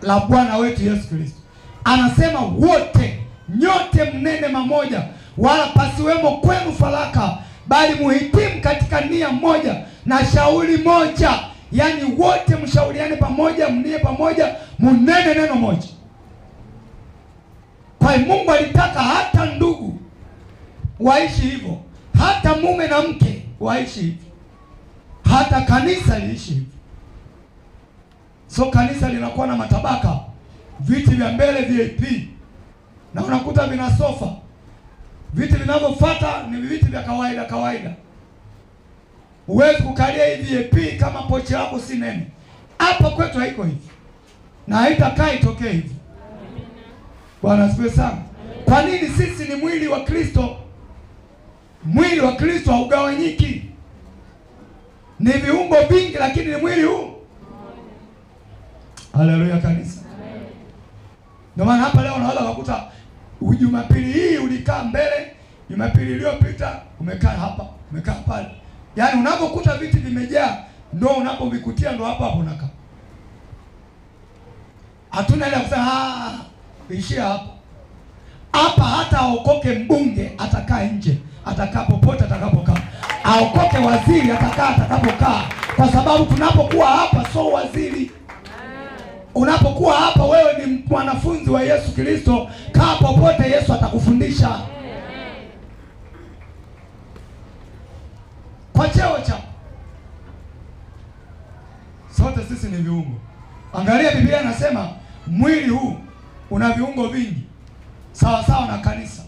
la Bwana wetu Yesu Kristo. Anasema wote, nyote mnene mamoja, wala pasiwemo kwenu faraka, bali muhitimu katika nia moja na shauri moja. Yaani wote mshauriane pamoja, mnie pamoja, munene neno moja. Kwa hiyo Mungu alitaka hata ndugu waishi hivyo, hata mume na mke waishi hivyo, hata kanisa liishi hivyo. So kanisa linakuwa na matabaka, viti vya mbele VIP, na unakuta vina sofa. Viti vinavyofuata ni viti vya kawaida. Huwezi kukalia hivi VIP kama pochi lako si nene. Hapa kwetu haiko hivi, na haitakaa itokee hivi. Bwana asifiwe sana. Kwa nini? Sisi ni mwili wa Kristo. Mwili wa Kristo haugawanyiki, ni viungo vingi, lakini ni mwili huu. Haleluya kanisa. Ndio maana hapa leo unaweza kukuta Jumapili hii ulikaa mbele, Jumapili iliyopita umekaa hapa, umekaa pale. Yaani unapokuta viti vimejaa, ndio unapovikutia ndio hapa unakaa. Hatuna ile kusema ishia hapa. Hapa hata aokoke mbunge atakaa nje, atakaa popote atakapokaa. Aokoke waziri atakaa atakapokaa, kwa sababu tunapokuwa hapa sio waziri. Unapokuwa hapa wewe ni mwanafunzi wa Yesu Kristo, kaa popote Yesu atakufundisha. Kwa cheo chako. Sote sisi ni viungo. Angalia Biblia inasema mwili huu una viungo vingi, sawa sawa na kanisa.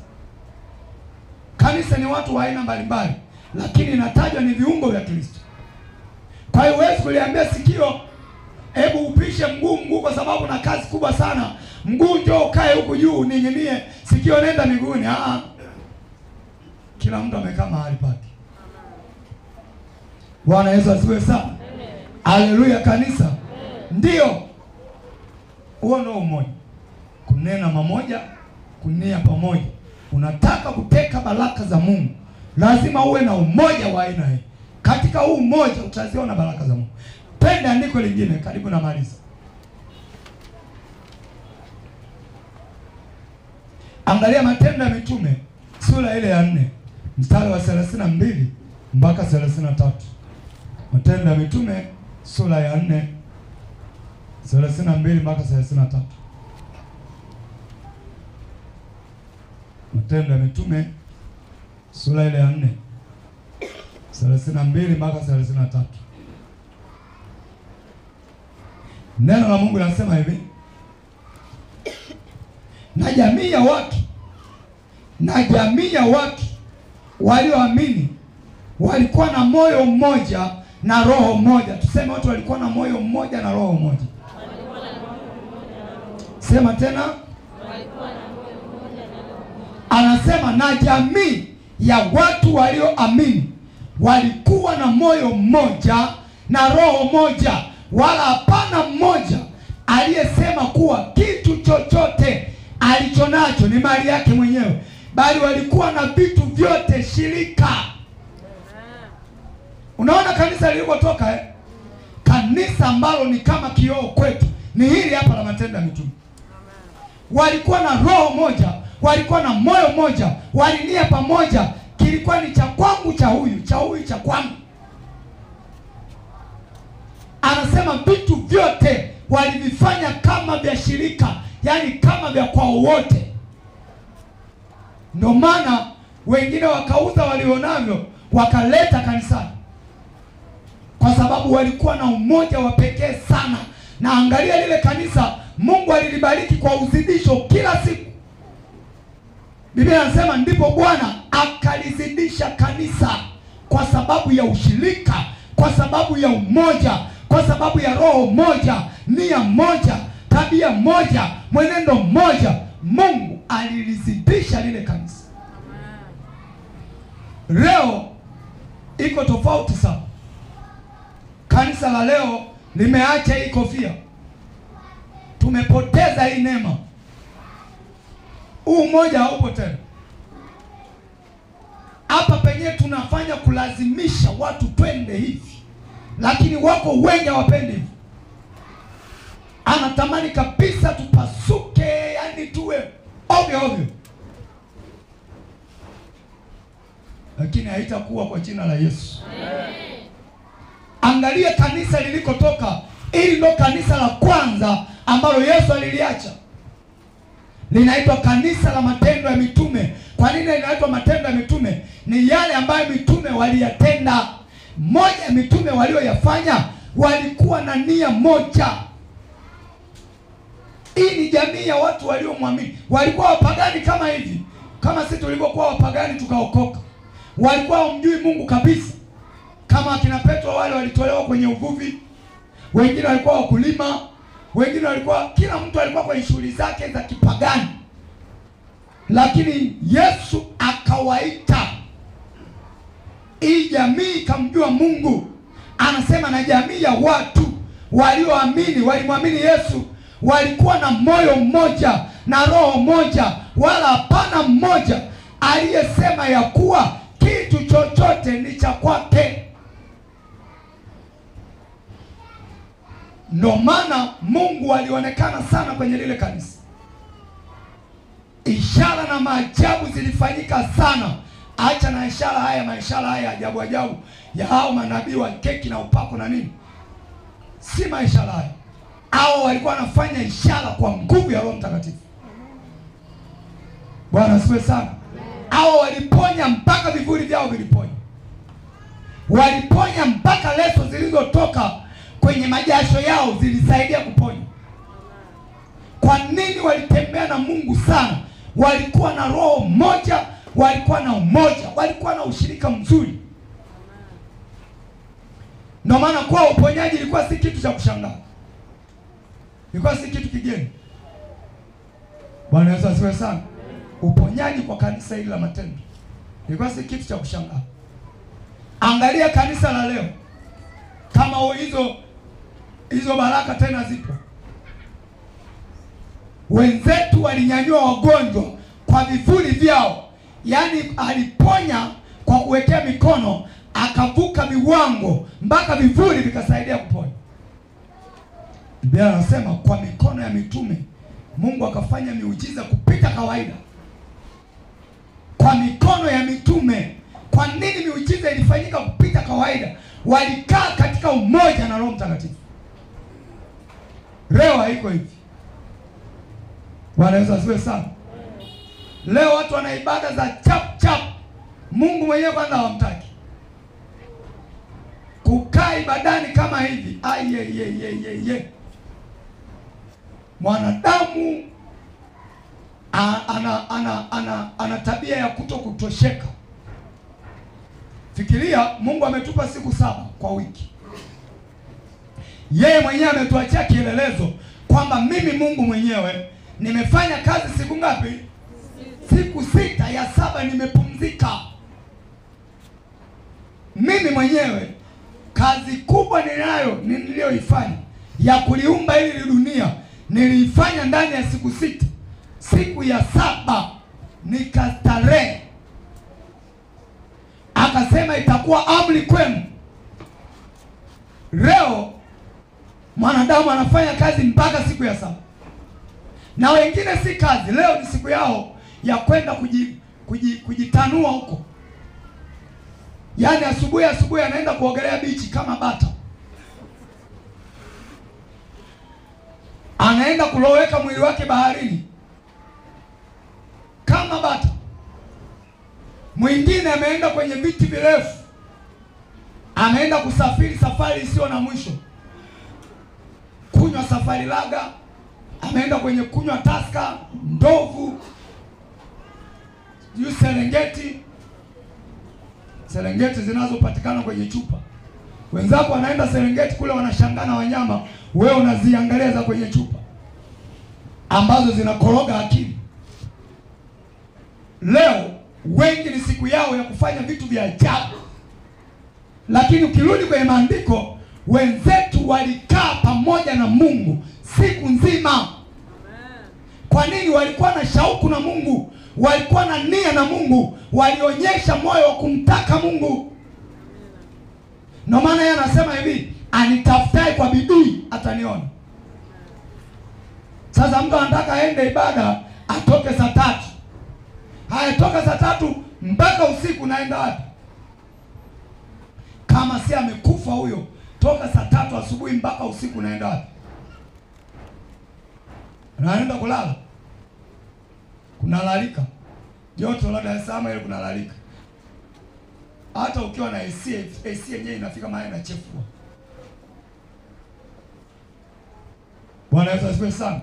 Kanisa ni watu wa aina mbalimbali, lakini inatajwa ni viungo vya Kristo. Kwa hiyo huwezi kuliambia sikio, hebu upishe mguu kwa sababu na kazi kubwa sana. Mguu njoo ukae huku juu ning'inie, sikio nenda miguuni. Kila mtu amekaa mahali pake. Bwana Yesu asifiwe sana. Haleluya kanisa. Ndio. Huo ndio umoja. Kunena mamoja, kunia pamoja. Unataka kuteka baraka za Mungu, lazima uwe na umoja wa aina hii. Katika huu umoja utaziona baraka za Mungu. Penda andiko lingine karibu na maliza. Angalia Matendo ya Mitume sura ile ya 4 mstari wa 32 mpaka 33. Matendo ya Mitume sura ya 4 32 mpaka 33. Matendo ya Mitume sura ile ya 4 32 mpaka 33. Neno la Mungu linasema hivi: na jamii ya watu walioamini walikuwa na moyo mmoja na roho moja. Tuseme watu walikuwa na moyo mmoja na roho moja. Sema tena. Anasema na jamii ya watu walioamini walikuwa na moyo mmoja na roho moja, wala hapana mmoja aliyesema kuwa kitu chochote alichonacho ni mali yake mwenyewe, bali walikuwa na vitu vyote shirika. Unaona kanisa lilipotoka Kanisa ambalo ni kama kioo kwetu ni hili hapa la Matendo ya Mitume. Walikuwa na roho moja, walikuwa na moyo moja, walinia pamoja. Kilikuwa ni cha kwangu cha huyu, cha huyu cha kwangu. Anasema vitu vyote walivifanya kama vya shirika, yani kama vya kwao wote. Ndio maana wengine wakauza walionavyo wakaleta kanisani, kwa sababu sababu walikuwa na umoja wa pekee sana. Na angalia lile kanisa, Mungu alilibariki kwa uzidisho kila siku. Biblia inasema ndipo Bwana akalizidisha kanisa kwa sababu ya ushirika, kwa sababu ya umoja, kwa sababu ya roho moja, nia moja, tabia moja, mwenendo mmoja. Mungu alilizidisha lile kanisa. Leo iko tofauti sana. Kanisa la leo limeacha hii kofia. Tumepoteza hii neema. Umoja haupo tena. Hapa penyewe tunafanya kulazimisha watu twende hivi, lakini wako wengi hawapendi hivi. Anatamani kabisa tupasuke, yani tuwe ovyo ovyo, lakini haitakuwa kwa jina la Yesu. Angalia kanisa lilikotoka. Hili ndo kanisa la kwanza ambalo Yesu aliliacha. Linaitwa kanisa la Matendo ya Mitume. Kwa nini linaitwa Matendo ya Mitume? Ni yale ambayo mitume waliyatenda. Moja ya mitume walioyafanya, walikuwa na nia moja. Hii ni jamii ya watu waliomwamini. Walikuwa wapagani kama hivi, kama sisi tulivyokuwa wapagani tukaokoka. Walikuwa hawamjui Mungu kabisa. Kama akina Petro wale walitolewa kwenye uvuvi, wengine walikuwa wakulima, wengine walikuwa, kila mtu alikuwa kwenye shughuli zake za kipagani. Lakini Yesu akawaita hii jamii ikamjua Mungu. Anasema na jamii ya watu walioamini, walimwamini Yesu, walikuwa na moyo mmoja na roho moja, wala hapana mmoja aliyesema ya kuwa kitu chochote ni cha kwake. Ndio maana Mungu alionekana sana kwenye lile kanisa. Ishara na maajabu zilifanyika sana. Acha na ishara haya, maishara haya ajabu ajabu ya hao manabii wa keki na upako na nini, si maishara haya. Hao walikuwa wanafanya ishara kwa nguvu ya Roho Mtakatifu. Bwana asifiwe sana. Hao waliponya mpaka vivuli vyao viliponya. Waliponya mpaka leso zilizotoka kwenye majasho yao zilisaidia kuponya. Kwa nini? Walitembea na Mungu sana. Walikuwa na roho moja, walikuwa na umoja, walikuwa na ushirika mzuri. Ndio maana kwa uponyaji ilikuwa si kitu cha kushangaa. Ilikuwa si kitu kigeni. Bwana Yesu asifiwe sana. Uponyaji kwa kanisa hili la Matendo ilikuwa si kitu cha kushangaa. Angalia kanisa la leo, kama hizo baraka tena zipo. Wenzetu walinyanyua wagonjwa kwa vivuli vyao. Yaani aliponya kwa kuwekea mikono, akavuka viwango mpaka vivuli vikasaidia kuponya. Biblia anasema kwa mikono ya mitume Mungu akafanya miujiza kupita kawaida. Kwa mikono ya mitume. Kwa nini miujiza ilifanyika kupita kawaida? Walikaa katika umoja na Roho Mtakatifu. Leo haiko hivi. Bwana Yesu asifiwe sana. Leo watu wana ibada za chap chap. Mungu mwenyewe kwanza hawamtaki. Kukaa ibadani kama hivi, ye. Mwanadamu ana tabia ya kutosheka. Fikiria, Mungu ametupa siku 7 kwa wiki. Yeye mwenyewe ametuachia kielelezo kwamba mimi Mungu mwenyewe nimefanya kazi siku ngapi? Siku 6, ya 7 nimepumzika. Mimi mwenyewe kazi kubwa niliyoifanya ya kuliumba hili dunia niliifanya ndani ya siku 6. Siku ya 7 nikastarehe. Akasema itakuwa amri kwenu. Leo mwanadamu anafanya kazi mpaka siku ya 7. Na wengine si kazi, leo ni siku yao ya kwenda kujitanua huko. Yaani asubuhi anaenda kuogelea bichi kama bata. Anaenda kuloweka mwili wake baharini kama bata. Mwingine ameenda kwenye viti virefu, ameenda kusafiri safari isiyo na mwisho, kunywa safari laga, ameenda kwenye kunywa Taska, Ndovu, Serengeti zinazopatikana kwenye chupa. Wenzako wanaenda Serengeti kule wanashangana wanyama, wewe unaziangalia za kwenye chupa ambazo zinakoroga akili. Leo wengi ni siku yao ya kufanya vitu vya ajabu, lakini ukirudi kwenye maandiko, wenzetu walikaa pamoja na Mungu siku nzima. Kwa nini? Walikuwa na shauku na Mungu, walikuwa na nia na Mungu, walionyesha moyo wa kumtaka Mungu. Ndio maana yeye anasema hivi, anitafutaye kwa bidii ataniona. Sasa mtu anataka aende ibada atoke saa 3. Haya, toka saa 3 mpaka usiku, naenda wapi? Kama si amekufa huyo, toka saa 3 asubuhi mpaka usiku, naenda wapi? Naenda kulala. Kunalalika. Joto la Dar es Salaam ile kunalalika. Hata ukiwa na AC yenyewe inafika mahali inachefua. Bwana Yesu asifiwe sana.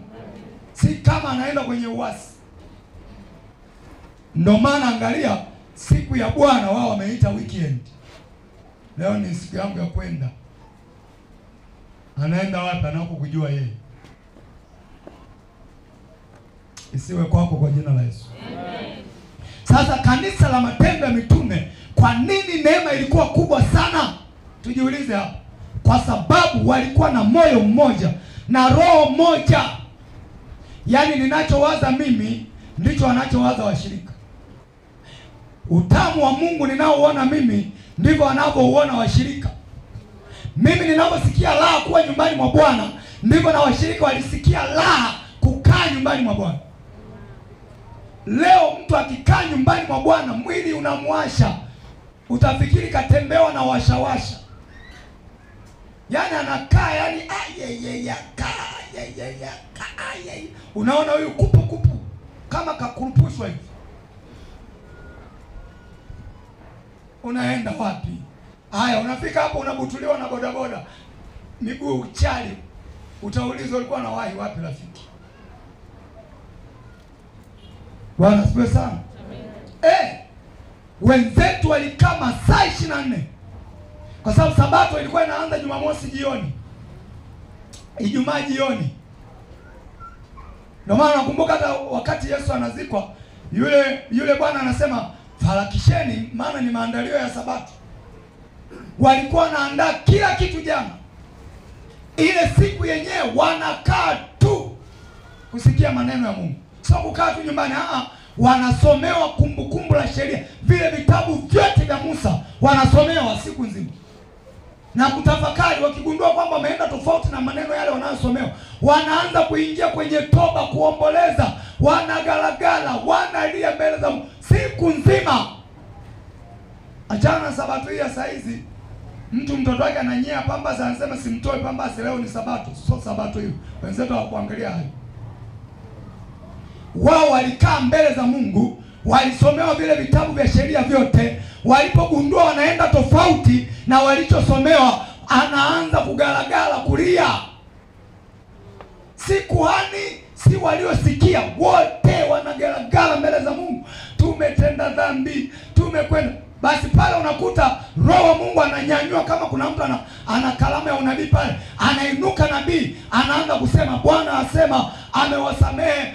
Si kama anaenda kwenye uasi. Ndio maana angalia, siku ya Bwana wao wameita weekend. Leo ni siku yangu ya kwenda. Anaenda wapi? Anako kujua yeye. Isiwe kwako kwa jina la Yesu. Amen. Sasa kanisa la Matendo ya Mitume, kwa nini neema ilikuwa kubwa sana? Tujiulize hapa. Kwa sababu walikuwa na moyo mmoja na roho moja. Yaani ninachowaza mimi ndicho wanachowaza washirika. Utamu wa Mungu ninaoona mimi ndivyo wanavyouona washirika. Mimi ninaposikia raha kuwa nyumbani mwa Bwana, ndivyo na washirika walisikia raha kukaa nyumbani mwa Bwana. Leo mtu akikaa nyumbani mwa Bwana, mwili unamwasha, utafikiri katembewa na washawasha. Yaani anakaa, yaani unaona huyu kupu kama kakurupushwa hivi. Unaenda wapi? Haya, unafika hapo unabutuliwa na bodaboda, miguu uchali, utaulizwa ulikuwa na wahi wapi rafiki? Bwana asifiwe sana. Wenzetu walikaa masaa 24. Kwa sababu Sabato ilikuwa inaanza Jumamosi jioni, Ijumaa jioni. Ndio maana nakumbuka hata wakati Yesu anazikwa, yule bwana anasema, "Farakisheni maana ni maandalio ya Sabato." Walikuwa wanaandaa kila kitu jana. Ile siku yenyewe wanakaa tu kusikia maneno ya Mungu. Sio kukaa tu nyumbani, wanasomewa kumbukumbu la sheria. Vile vitabu vyote vya Musa wanasomewa siku nzima. Na kutafakari, wakigundua kwamba wameenda tofauti na maneno yale wanayosomewa, wanaanza kuingia kwenye toba, kuomboleza, wanagalagala, wanalia mbele za Mungu siku nzima. Achana na Sabato hii ya saa hizi. Mtoto wake ananyea pambas, anasema simtoe pambas, leo ni Sabato. Sio Sabato hiyo. Wenzetu hawakuangalia hayo. Wao walikaa mbele za Mungu, walisomewa vile vitabu vya sheria vyote. Walipogundua wanaenda tofauti na walichosomewa, anaanza kugalagala, kulia. Si kuhani, si waliosikia, wote wanagalagala mbele za Mungu. Tumetenda dhambi, tumekwenda. Basi pale unakuta Roho wa Mungu ananyanyua, kama kuna mtu ana kalamu ya unabii pale, anainuka nabii, anaanza kusema, Bwana asema amewasamehe,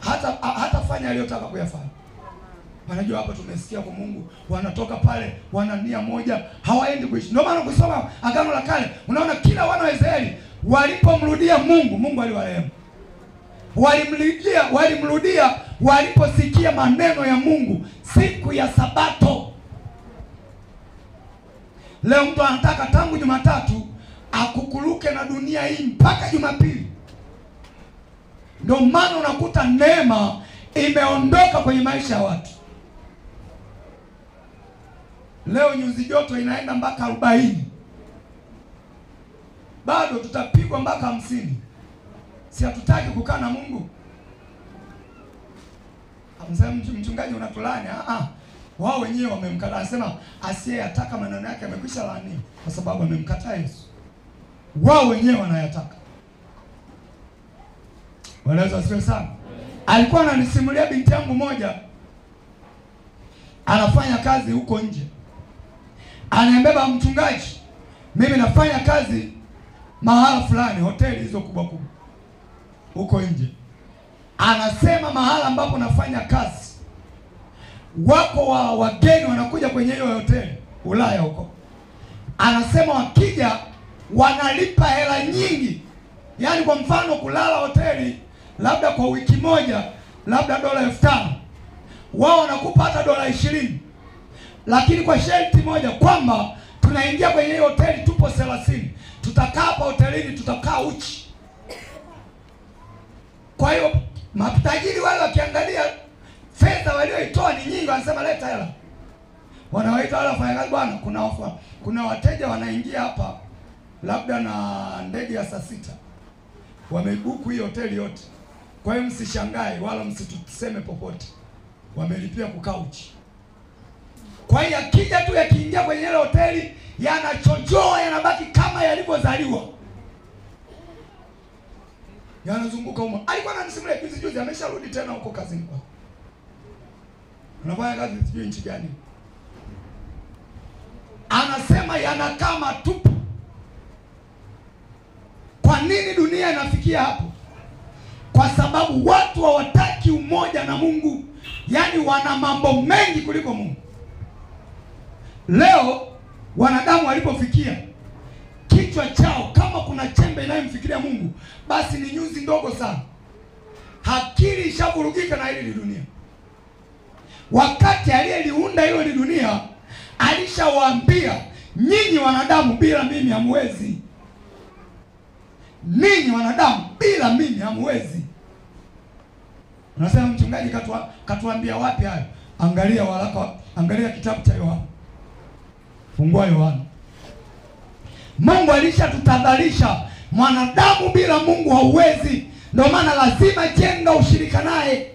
hata fanya aliyotaka kuyafanya. Wanajua hapa tumesikia kwa Mungu, wanatoka pale wana nia moja, hawaendi kuishi. Ndio maana ukisoma Agano la Kale unaona kila wana wa Israeli walipomrudia Mungu, Mungu aliwarehemu. Walimrudia waliposikia maneno ya Mungu siku ya Sabato. Leo mtu anataka tangu Jumatatu akukuluke na dunia hii mpaka Jumapili. Ndio maana unakuta neema imeondoka kwenye maisha ya watu. Leo nyuzi joto inaenda mpaka 40. Bado tutapigwa mpaka 50. Si hatutaki kukaa na Mungu? Amsema mchungaji unatulani. Wao wenyewe wamemkataa. Anasema asiyeyataka maneno yake amekwisha laaniwa, kwa sababu amemkataa Yesu. Wao wenyewe wanayataka. Wanaweza asiwe sana. Alikuwa ananisimulia binti yangu moja, anafanya kazi huko nje. Anambeba, mchungaji, mimi nafanya kazi mahala fulani, hoteli hizo kubwa kubwa huko nje. Anasema mahala ambapo nafanya kazi, wako wageni wanakuja kwenye hiyo hoteli Ulaya huko. Anasema wakija wanalipa hela nyingi. Yaani kwa mfano kulala hoteli labda kwa wiki moja labda $5,000. Wao wanakupa hata $20. Lakini kwa sharti moja kwamba tunaingia kwenye hiyo hoteli tupo 30. Tutakaa hapa hotelini, tutakaa uchi. Kwa hiyo matajiri wale wakiangalia fedha walioitoa ni nyingi, wanasema leta hela. Wanawaita wale wafanyakazi, bwana, kuna wateja wanaingia hapa labda na ndege ya saa 6. Wameibuku hiyo hoteli yote. Kwa hiyo msishangae wala msituseme popote. Wamelipia kukaa uchi. Kwa hiyo akija tu yakiingia kwenye ile hoteli yanachojoa, yanabaki kama yalivyozaliwa. Yanazunguka huko. Alikuwa ananisimulia juzi amesharudi tena huko kazini kwake. Anafanya kazi sijui nchi gani. Anasema yanakaa matupu. Kwa nini dunia inafikia hapo? Kwa sababu watu hawataki umoja na Mungu. Yaani wana mambo mengi kuliko Mungu. Leo wanadamu walipofikia kichwa chao, kama kuna chembe inayomfikiria Mungu, basi ni nyuzi ndogo sana. Akili ishavurugika na hili dunia. Wakati aliyeliunda hilo dunia alishawaambia, nyinyi wanadamu bila mimi hamwezi. Ninyi wanadamu bila mimi hamwezi. Unasema mchungaji katuambia wapi hayo? Angalia kitabu cha Yohana. Fungua Yohana. Mungu alishatutadharisha, mwanadamu bila Mungu hauwezi. Ndio maana lazima jenga ushirika naye.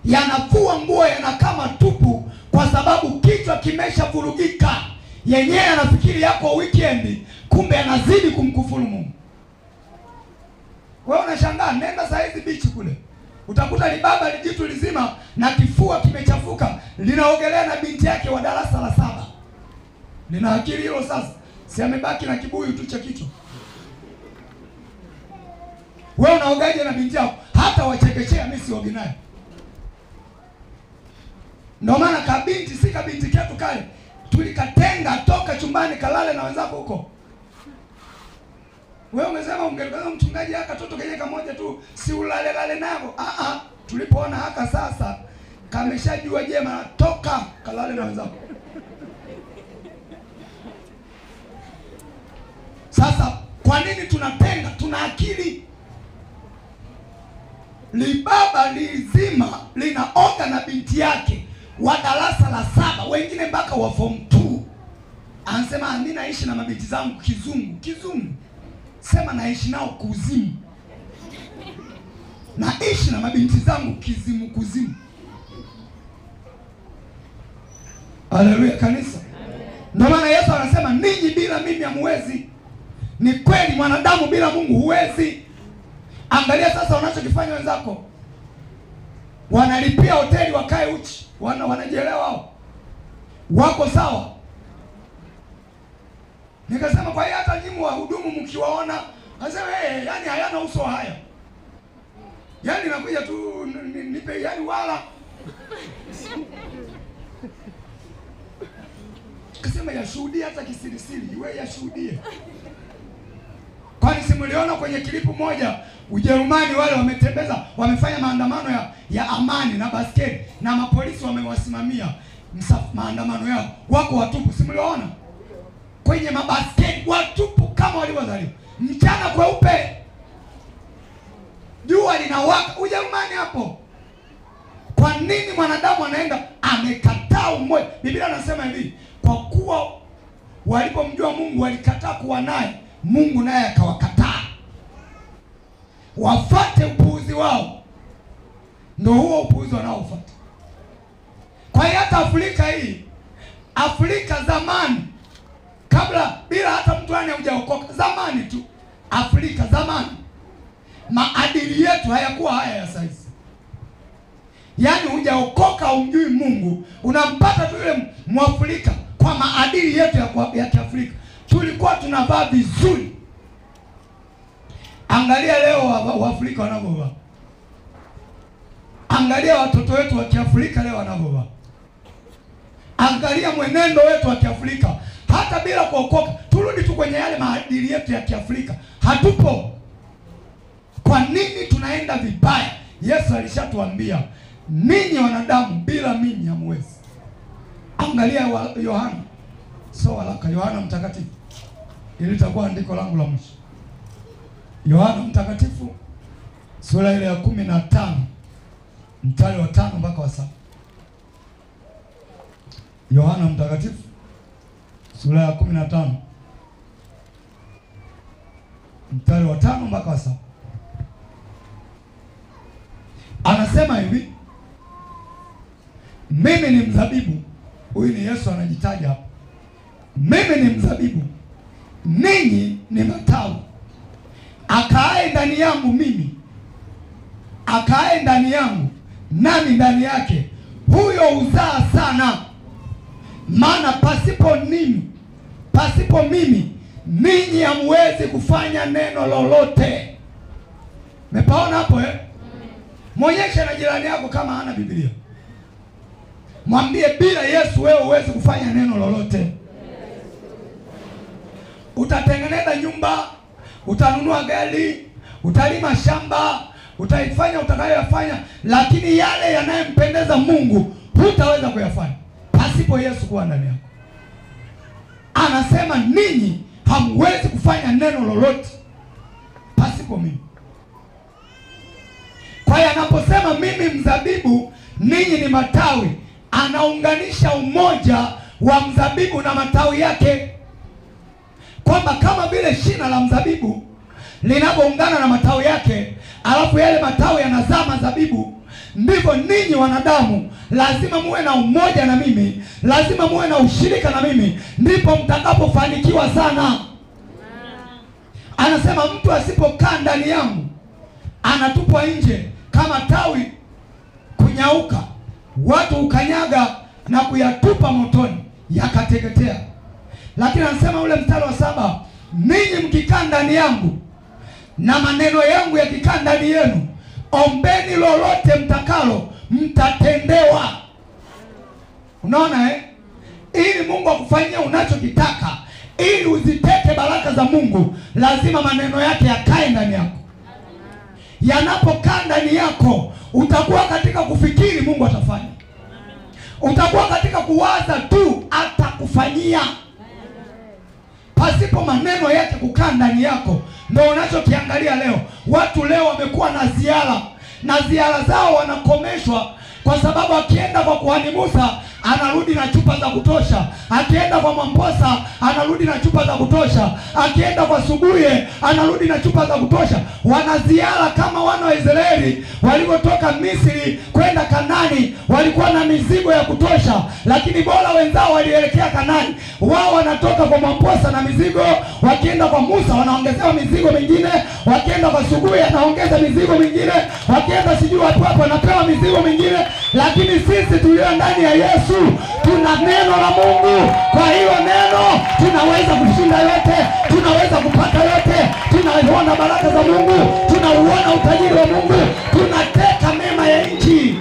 Yanafua nguo yanakaa matupu kwa sababu kichwa kimeshavurugika. Yenyewe anafikiri yako weekend, kumbe anazidi kumkufuru Mungu. Wewe unashangaa, nenda saa hizi bichi kule. Utakuta libaba lijitu lizima na kifua kimechafuka, linaogelea na binti yake wa darasa la 7. Nina akili hilo sasa. Si amebaki na kibuyu tu cha kichwa. Wewe unaogaje na binti yako? Hata wachekechea mimi siogi naye. Ndio maana kabinti si kabinti ketu kale. Tulikatenga toka chumbani kalale na wenzako huko. Wewe umesema ungekaza mchungaji haka toto kenye kamoja tu si ulale nao. Tulipoona haka sasa kameshajua jema, toka kalale na wenzako. Sasa kwa nini tunatenga? Tuna akili. Libaba lizima linaoga na binti yake wa darasa la 7, wengine mpaka wa form 2. Anasema mimi naishi na mabinti zangu kizungu. Sema naishi nao kuzimu. Naishi na mabinti zangu kuzimu. Haleluya kanisa. Ndio maana Yesu anasema ninyi bila mimi hamwezi. Ni kweli, mwanadamu bila Mungu huwezi. Angalia sasa wanachokifanya wenzako. Wanalipia hoteli wakae uchi. Wanajielewa wao. Wako sawa. Nikasema kwa hiyo hata nyinyi wahudumu mkiwaona, anasema yani hayana uso haya. Yaani nakuja tu nipe yani wala. Kasema yashuhudie hata kisirisiri, iwe yashuhudie. Kwani simuliona kwenye klipu moja Ujerumani wale wametembeza, wamefanya maandamano ya amani na basketi na mapolisi wamewasimamia maandamano yao. Wako watupu, simuliona? Kwenye mabasketi watupu kama walivyozaliwa. Mchana kweupe. Jua linawaka Ujerumani hapo. Kwa nini mwanadamu anaenda amekataa umoja? Biblia inasema hivi, kwa kuwa walipomjua Mungu walikataa kuwa naye, Mungu naye akawakataa. Wafate upuuzi wao. Ndio huo upuuzi wanaofuata. Kwa hiyo hata Afrika hii, Afrika zamani, kabla bila hata mtu hujaokoka, zamani tu Afrika zamani, maadili yetu hayakuwa haya ya sasa. Yaani hujaokoka, umjui Mungu, unampata tu yule Mwafrika kwa maadili yetu ya Kiafrika. Tulikuwa tunavaa vizuri. Angalia leo Waafrika wanavyovaa. Angalia watoto wetu wa Kiafrika leo wanavyovaa. Angalia mwenendo wetu wa Kiafrika. Hata bila kuokoka, turudi tu kwenye yale maadili yetu ya Kiafrika. Hatupo. Kwa nini tunaenda vibaya? Yesu alishatuambia, ninyi wanadamu bila mimi hamwezi. Angalia Yohana. So waraka Yohana Mtakatifu. Ili litakuwa andiko langu la mwisho. Yohana Mtakatifu sura ile ya 15 mstari wa 5 mpaka wa 7. Yohana Mtakatifu sura ya 15 mstari wa 5 mpaka wa 7. Anasema hivi, mimi ni mzabibu. Huyu ni Yesu anajitaja hapa. Mimi ni mzabibu, ninyi ni matawi. Akaaye ndani yangu mimi, akaaye ndani yangu nami ndani yake, huyo uzaa sana. Maana pasipo mimi ninyi hamwezi kufanya neno lolote. Mepaona hapo eh? Mwonyeshe na jirani yako kama hana Biblia. Mwambie bila Yesu wewe huwezi kufanya neno lolote. Utatengeneza nyumba, utanunua gari, utalima shamba, utaifanya utakayoyafanya, lakini yale yanayempendeza Mungu hutaweza kuyafanya pasipo Yesu kuwa ndani yako. Anasema ninyi hamwezi kufanya neno lolote pasipo mimi. Kwa hiyo anaposema mimi mzabibu, ninyi ni matawi, anaunganisha umoja wa mzabibu na matawi yake. Kwamba kama vile shina la mzabibu linapoungana na matawi yake, alafu yale matawi yanazaa mazabibu, ndivyo ninyi wanadamu lazima muwe na umoja na mimi, lazima muwe na ushirika na mimi, ndipo mtakapofanikiwa sana. Anasema mtu asipokaa ndani yangu anatupwa nje kama tawi kunyauka, watu ukanyaga na kuyatupa motoni yakateketea. Lakini anasema ule mstari wa 7, ninyi mkikaa ndani yangu na maneno yangu yakikaa ndani yenu, ombeni lolote mtakalo, mtatendewa. Unaona eh? Ili Mungu akufanyie unachokitaka, ili uziteke baraka za Mungu, lazima maneno yake yakae ndani yako. Yanapokaa ndani yako, utakuwa katika kufikiri Mungu atafanya. Utakuwa katika kuwaza tu atakufanyia. Pasipo maneno yake kukaa ndani yako, ndio unachokiangalia leo. Watu leo wamekuwa na ziara zao wanakomeshwa, kwa sababu akienda kwa kuhani Musa anarudi na chupa za kutosha, akienda kwa Mwamposa anarudi na chupa za kutosha, akienda kwa Suguye anarudi na chupa za kutosha. Wanaziara kama wana wa Israeli walivyotoka Misri kwenda Kanani, walikuwa na mizigo ya kutosha, lakini bora wenzao walielekea Kanani. Wao wanatoka kwa Mwamposa na mizigo, wakienda kwa Musa wanaongezewa mizigo mingine, wakienda kwa Suguye anaongeza mizigo mingine, wakienda sijui watu hapo wanapewa mizigo mingine. Lakini sisi tulio ndani ya Yesu tuna neno la Mungu. Kwa hiyo neno tunaweza kushinda yote, tunaweza kupata yote, tunaona baraka za Mungu, tunauona utajiri wa Mungu, tunateka mema ya nchi.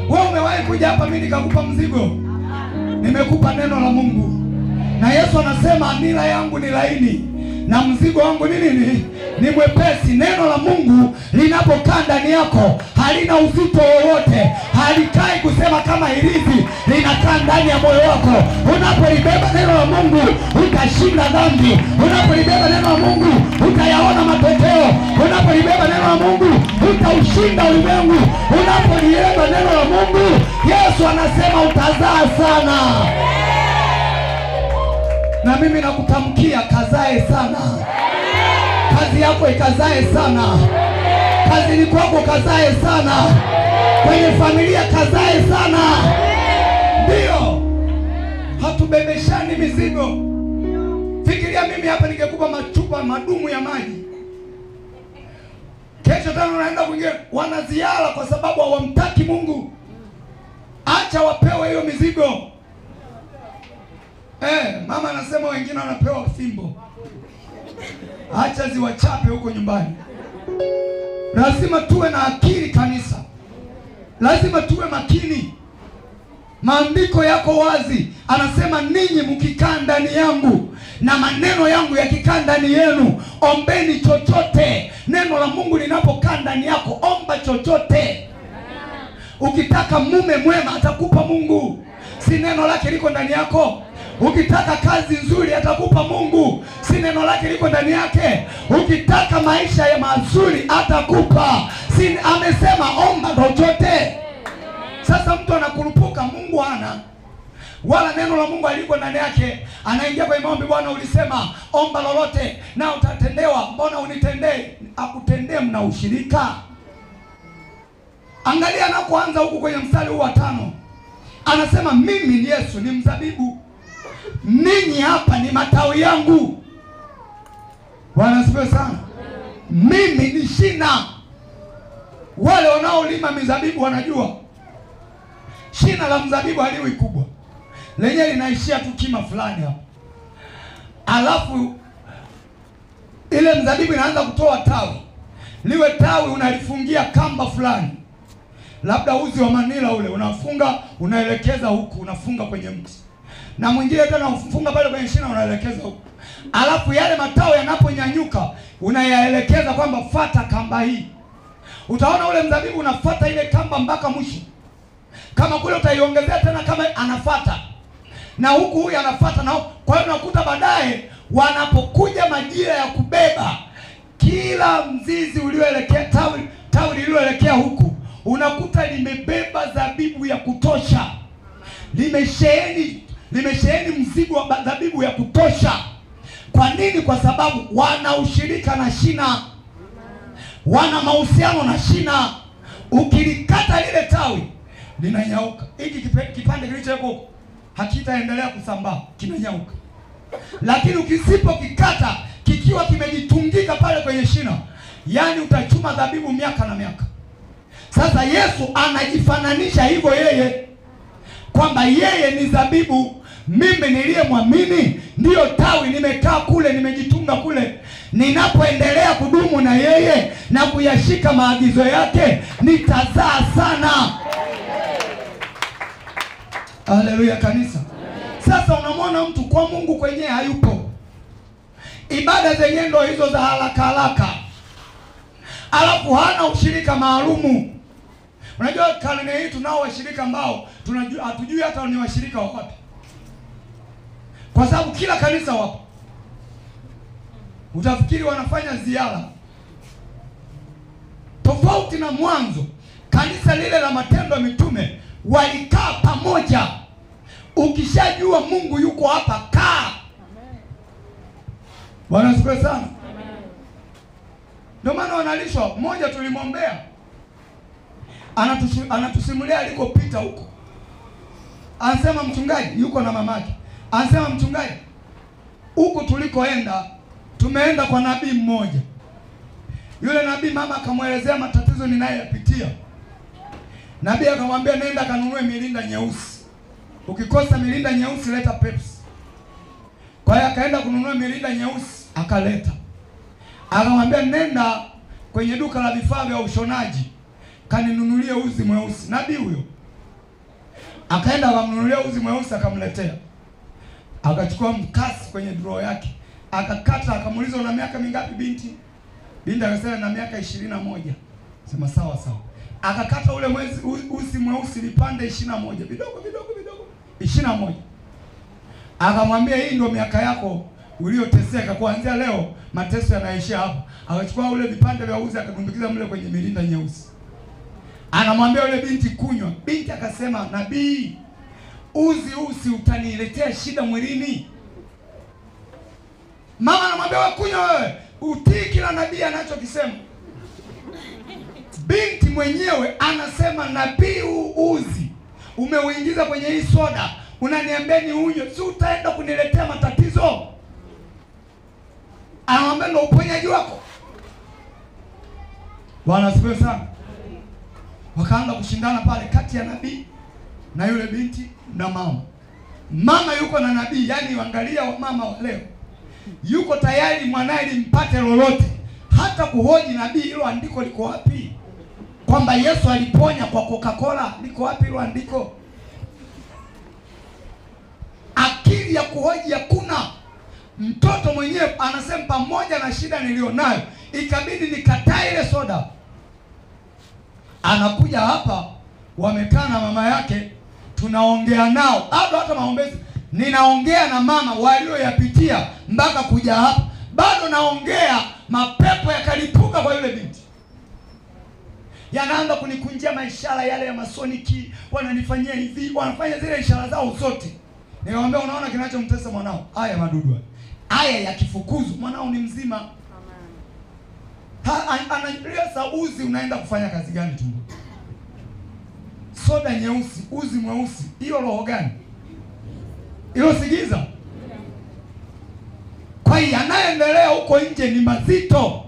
Wewe umewahi kuja hapa mimi nikakupa mzigo? Nimekupa neno la Mungu. Na Yesu anasema nira yangu ni laini na mzigo wangu ni nini? Ni mwepesi. Neno la Mungu linapokaa ndani yako halina uzito wowote, halikai kusema kama hirizi, linakaa ndani ya moyo wako. Unapolibeba neno la Mungu utashinda dhambi. Unapolibeba neno la Mungu utayaona matokeo. Unapolibeba neno la Mungu utaushinda ulimwengu. Unapolibeba neno la Mungu, Yesu anasema utazaa sana. Na mimi nakutamkia kazae sana. Kazi yako ikazae sana. Kazini kwako kazae sana. kwenye familia kazae sana. Ndio, hatubebeshani mizigo. Fikiria mimi hapa ningekupa machupa madumu ya maji, kesho tena unaenda kwingine, wanaziala kwa sababu hawamtaki Mungu. Acha wapewe hiyo mizigo. Mama anasema wengine wanapewa fimbo. Acha ziwachape huko nyumbani. Lazima tuwe na akili kanisa. Lazima tuwe makini. Maandiko yako wazi. Anasema ninyi mkikaa ndani yangu na maneno yangu yakikaa ndani yenu, ombeni chochote. Neno la Mungu linapokaa ndani yako, omba chochote. Ukitaka mume mwema atakupa Mungu, si neno lake liko ndani yako? Ukitaka kazi nzuri atakupa Mungu, si neno lake liko ndani yake? Ukitaka maisha ya mazuri atakupa, si amesema omba chochote? Sasa mtu anakurupuka, Mungu hana wala neno la Mungu aliko ndani yake, anaingia kwenye maombi. Bwana ulisema omba lolote na utatendewa, mbona unitendee? Akutendee, mna ushirika. Angalia anapoanza huku kwenye mstari huu wa 5, anasema mimi ni Yesu ni mzabibu, ninyi hapa ni matawi yangu. Bwana asifiwe sana. Mimi ni shina. Wale wanaolima mizabibu wanajua shina la mzabibu haliwi kubwa, lenyewe linaishia tu kima fulani hapa, alafu ile mzabibu inaanza kutoa tawi. Liwe tawi unalifungia kamba fulani, labda uzi wa manila ule, unafunga unaelekeza huku, unafunga kwenye mti, na mwingine tena unafunga pale kwenye shina unaelekeza huku. Alafu yale matawi yanaponyanyuka unayaelekeza kwamba fuata kamba hii. Utaona ule mzabibu unafuata ile kamba mpaka mwisho. Kama kule utaiongezea tena kama anafuata, na huku huyu anafuata na huku. Kwa hiyo unakuta baadaye wanapokuja majira ya kubeba, kila mzizi ulioelekea tawi lililoelekea huku unakuta limebeba zabibu ya kutosha. Limesheheni mzigo wa zabibu ya kutosha. Kwa nini? Kwa sababu wana ushirika na shina, wana mahusiano na shina. Ukilikata lile tawi linanyauka. Hiki kipande kilichoko huko hakitaendelea kusambaa, kinanyauka. Lakini ukisipokikata kikiwa kimejitungika pale kwenye shina, yani utachuma zabibu miaka na miaka. Sasa Yesu anajifananisha hivyo yeye, kwamba yeye ni zabibu, mimi niliyemwamini ndiyo tawi, nimekaa kule, nimejitunga kule. Ninapoendelea kudumu na yeye na kuyashika maagizo yake, nitazaa sana. Haleluya kanisa. Sasa unamwona mtu kwa Mungu kwenyewe hayupo, ibada zenyewe ndo hizo za haraka, alafu hana ushirika maalumu. Unajua karne hii tunao washirika ambao tunajua hatujui hata ni washirika wa wapi, kwa sababu kila kanisa wapo. Utafikiri wanafanya ziara. Tofauti na mwanzo, kanisa lile la Matendo ya Mitume walikaa pamoja. Ukishajua Mungu yuko hapa, kaa. Bwana asifiwe sana. Ndio maana wanalishwa. Mmoja tulimwombea, anatusimulia alikopita huko. Anasema mchungaji yuko na mamake. Anasema mchungaji, huko tulikoenda tumeenda kwa nabii mmoja. Yule nabii mama akamwelezea matatizo ninayoyapitia. Nabii akamwambia nenda kanunue milinda nyeusi. Ukikosa milinda nyeusi leta Pepsi. Kwa hiyo akaenda kununua milinda nyeusi akaleta. Akamwambia nenda kwenye duka la vifaa vya ushonaji kaninunulie uzi mweusi. Nabii huyo akaenda akamnunulia uzi mweusi akamletea. Akachukua mkasi kwenye drawer yake, akakata, akamuuliza una miaka mingapi binti? Binti akasema na miaka 21. Sema sawa sawa. Akakata ule uzi mweusi vipande 21, vidogo 21. Akamwambia hii ndio miaka yako ulioteseka, kuanzia leo mateso yanaishia hapa. Akachukua ule vipande vya uzi akadumbukiza mle kwenye milinda nyeusi. Anamwambia yule binti kunywa. Binti akasema nabii, uzi utaniletea shida mwilini. Mama anamwambia wewe kunywa wewe, utii kila nabii anachokisema. Binti mwenyewe anasema, nabii uzi umeuingiza kwenye hii soda, unaniambia ni unywe, si utaenda kuniletea matatizo? Anamwambia ndio uponyaji wako. Bwana asifiwe sana. Wakaanza kushindana pale kati ya nabii na yule binti na mama. Mama yuko na nabii, yani angalia mama wa leo. Yuko tayari mwanae limpate lolote, hata kuhoji nabii, hilo andiko liko wapi? Kwamba Yesu aliponya kwa Coca-Cola, liko wapi hilo andiko? Akili ya kuhoji hakuna. Mtoto mwenyewe anasema, pamoja na shida nilionayo ikabidi nikatae ile soda. Anakuja hapa, wamekaa na mama yake, tunaongea nao, bado hata maombezi ninaongea na mama walioyapitia mpaka kuja hapa, bado naongea, mapepo yakalipuka kwa yule binti. Yanaanza kunikunjia maishara yale ya masoniki, wananifanyia hivi, wanafanya zile ishara zao zote. Nikamwambia, unaona kinachomtesa mwanao? Haya madudu haya yakifukuzwa, mwanao ni mzima. Anaeleza uzi unaenda kufanya kazi gani tumbo? Soda nyeusi, uzi mweusi, hiyo roho gani? Hiyo sigiza. Kwa hiyo yanayoendelea huko nje ni mazito.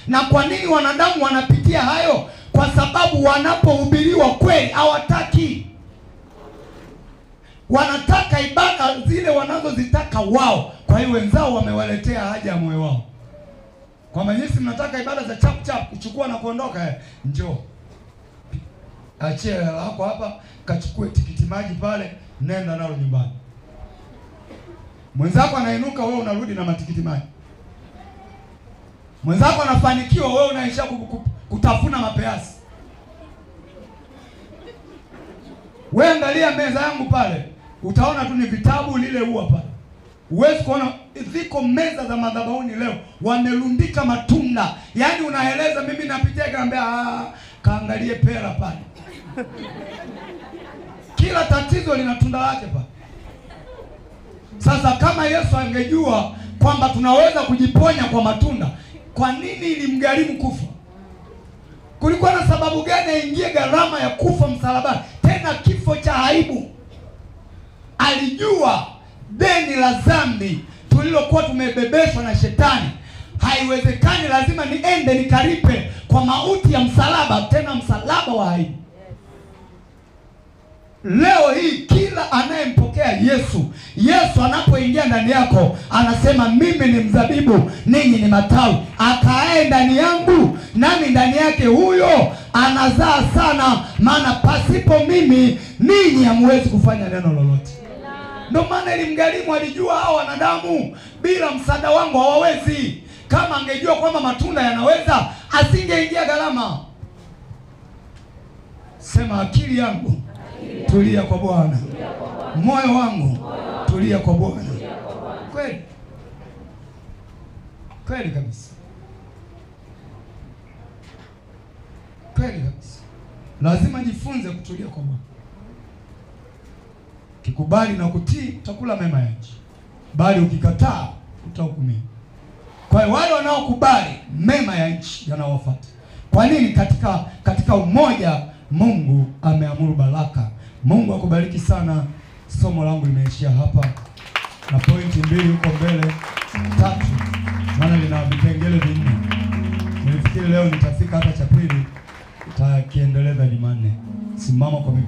Na kwa nini wanadamu wanapitia hayo? Kwa sababu wanapohubiriwa kweli hawataki. Wanataka ibada zile wanazozitaka wao. Kwa hiyo wenzao wamewaletea haja ya moyo wao. Kwamba nyinyi mnataka ibada za chap chap, kuchukua na kuondoka, njoo. Achia hapo hapa, kachukue tikiti maji pale, nenda nalo nyumbani. Mwenzako anainuka, wewe unarudi na matikiti maji. Mwenzako anafanikiwa, wewe unaisha kutafuna mapeasi. Wewe angalia meza yangu pale, utaona tu ni vitabu lile huwa pale. Huwezi kuona ziko meza za madhabahuni leo wamelundika matunda. Yaani unaeleza, mimi napitia kaambia, kaangalie pera pale. Kila tatizo lina tunda lake pale. Sasa kama Yesu angejua kwamba tunaweza kujiponya kwa matunda, kwa nini ilimgharimu kufa? Kulikuwa na sababu gani aingie gharama ya kufa msalabani, tena kifo cha aibu? Alijua deni la dhambi tulilokuwa tumebebeshwa na shetani. Haiwezekani, lazima niende nikaripe kwa mauti ya msalaba, tena msalaba wa aibu. Leo hii kila anayempokea Yesu anapoingia ndani yako anasema, mimi ni mzabibu, ninyi ni matawi, akaaye ndani yangu nami ndani yake, huyo anazaa sana, maana pasipo mimi ninyi hamwezi kufanya neno lolote. Ndio maana ilimgharimu. Alijua hao wanadamu bila msaada wangu hawawezi. Kama angejua kwamba matunda yanaweza, asingeingia gharama. Sema, akili yangu tulia kwa Bwana, moyo wangu tulia kwa Bwana. Kweli kweli kabisa, kweli kabisa. Lazima jifunze kutulia kwa Bwana. Kikubali na kutii, utakula mema ya nchi, bali ukikataa utahukumiwa. Kwa hiyo wale wanaokubali, mema ya nchi yanawafuata. Kwa nini? Katika umoja Mungu ameamuru baraka. Mungu akubariki sana. Somo langu limeishia hapa, na pointi 2 huko mbele 3, maana lina vipengele 4. Nilifikiri leo nitafika hata cha pili, tutakiendeleza Jumanne. Simama kwa miguu.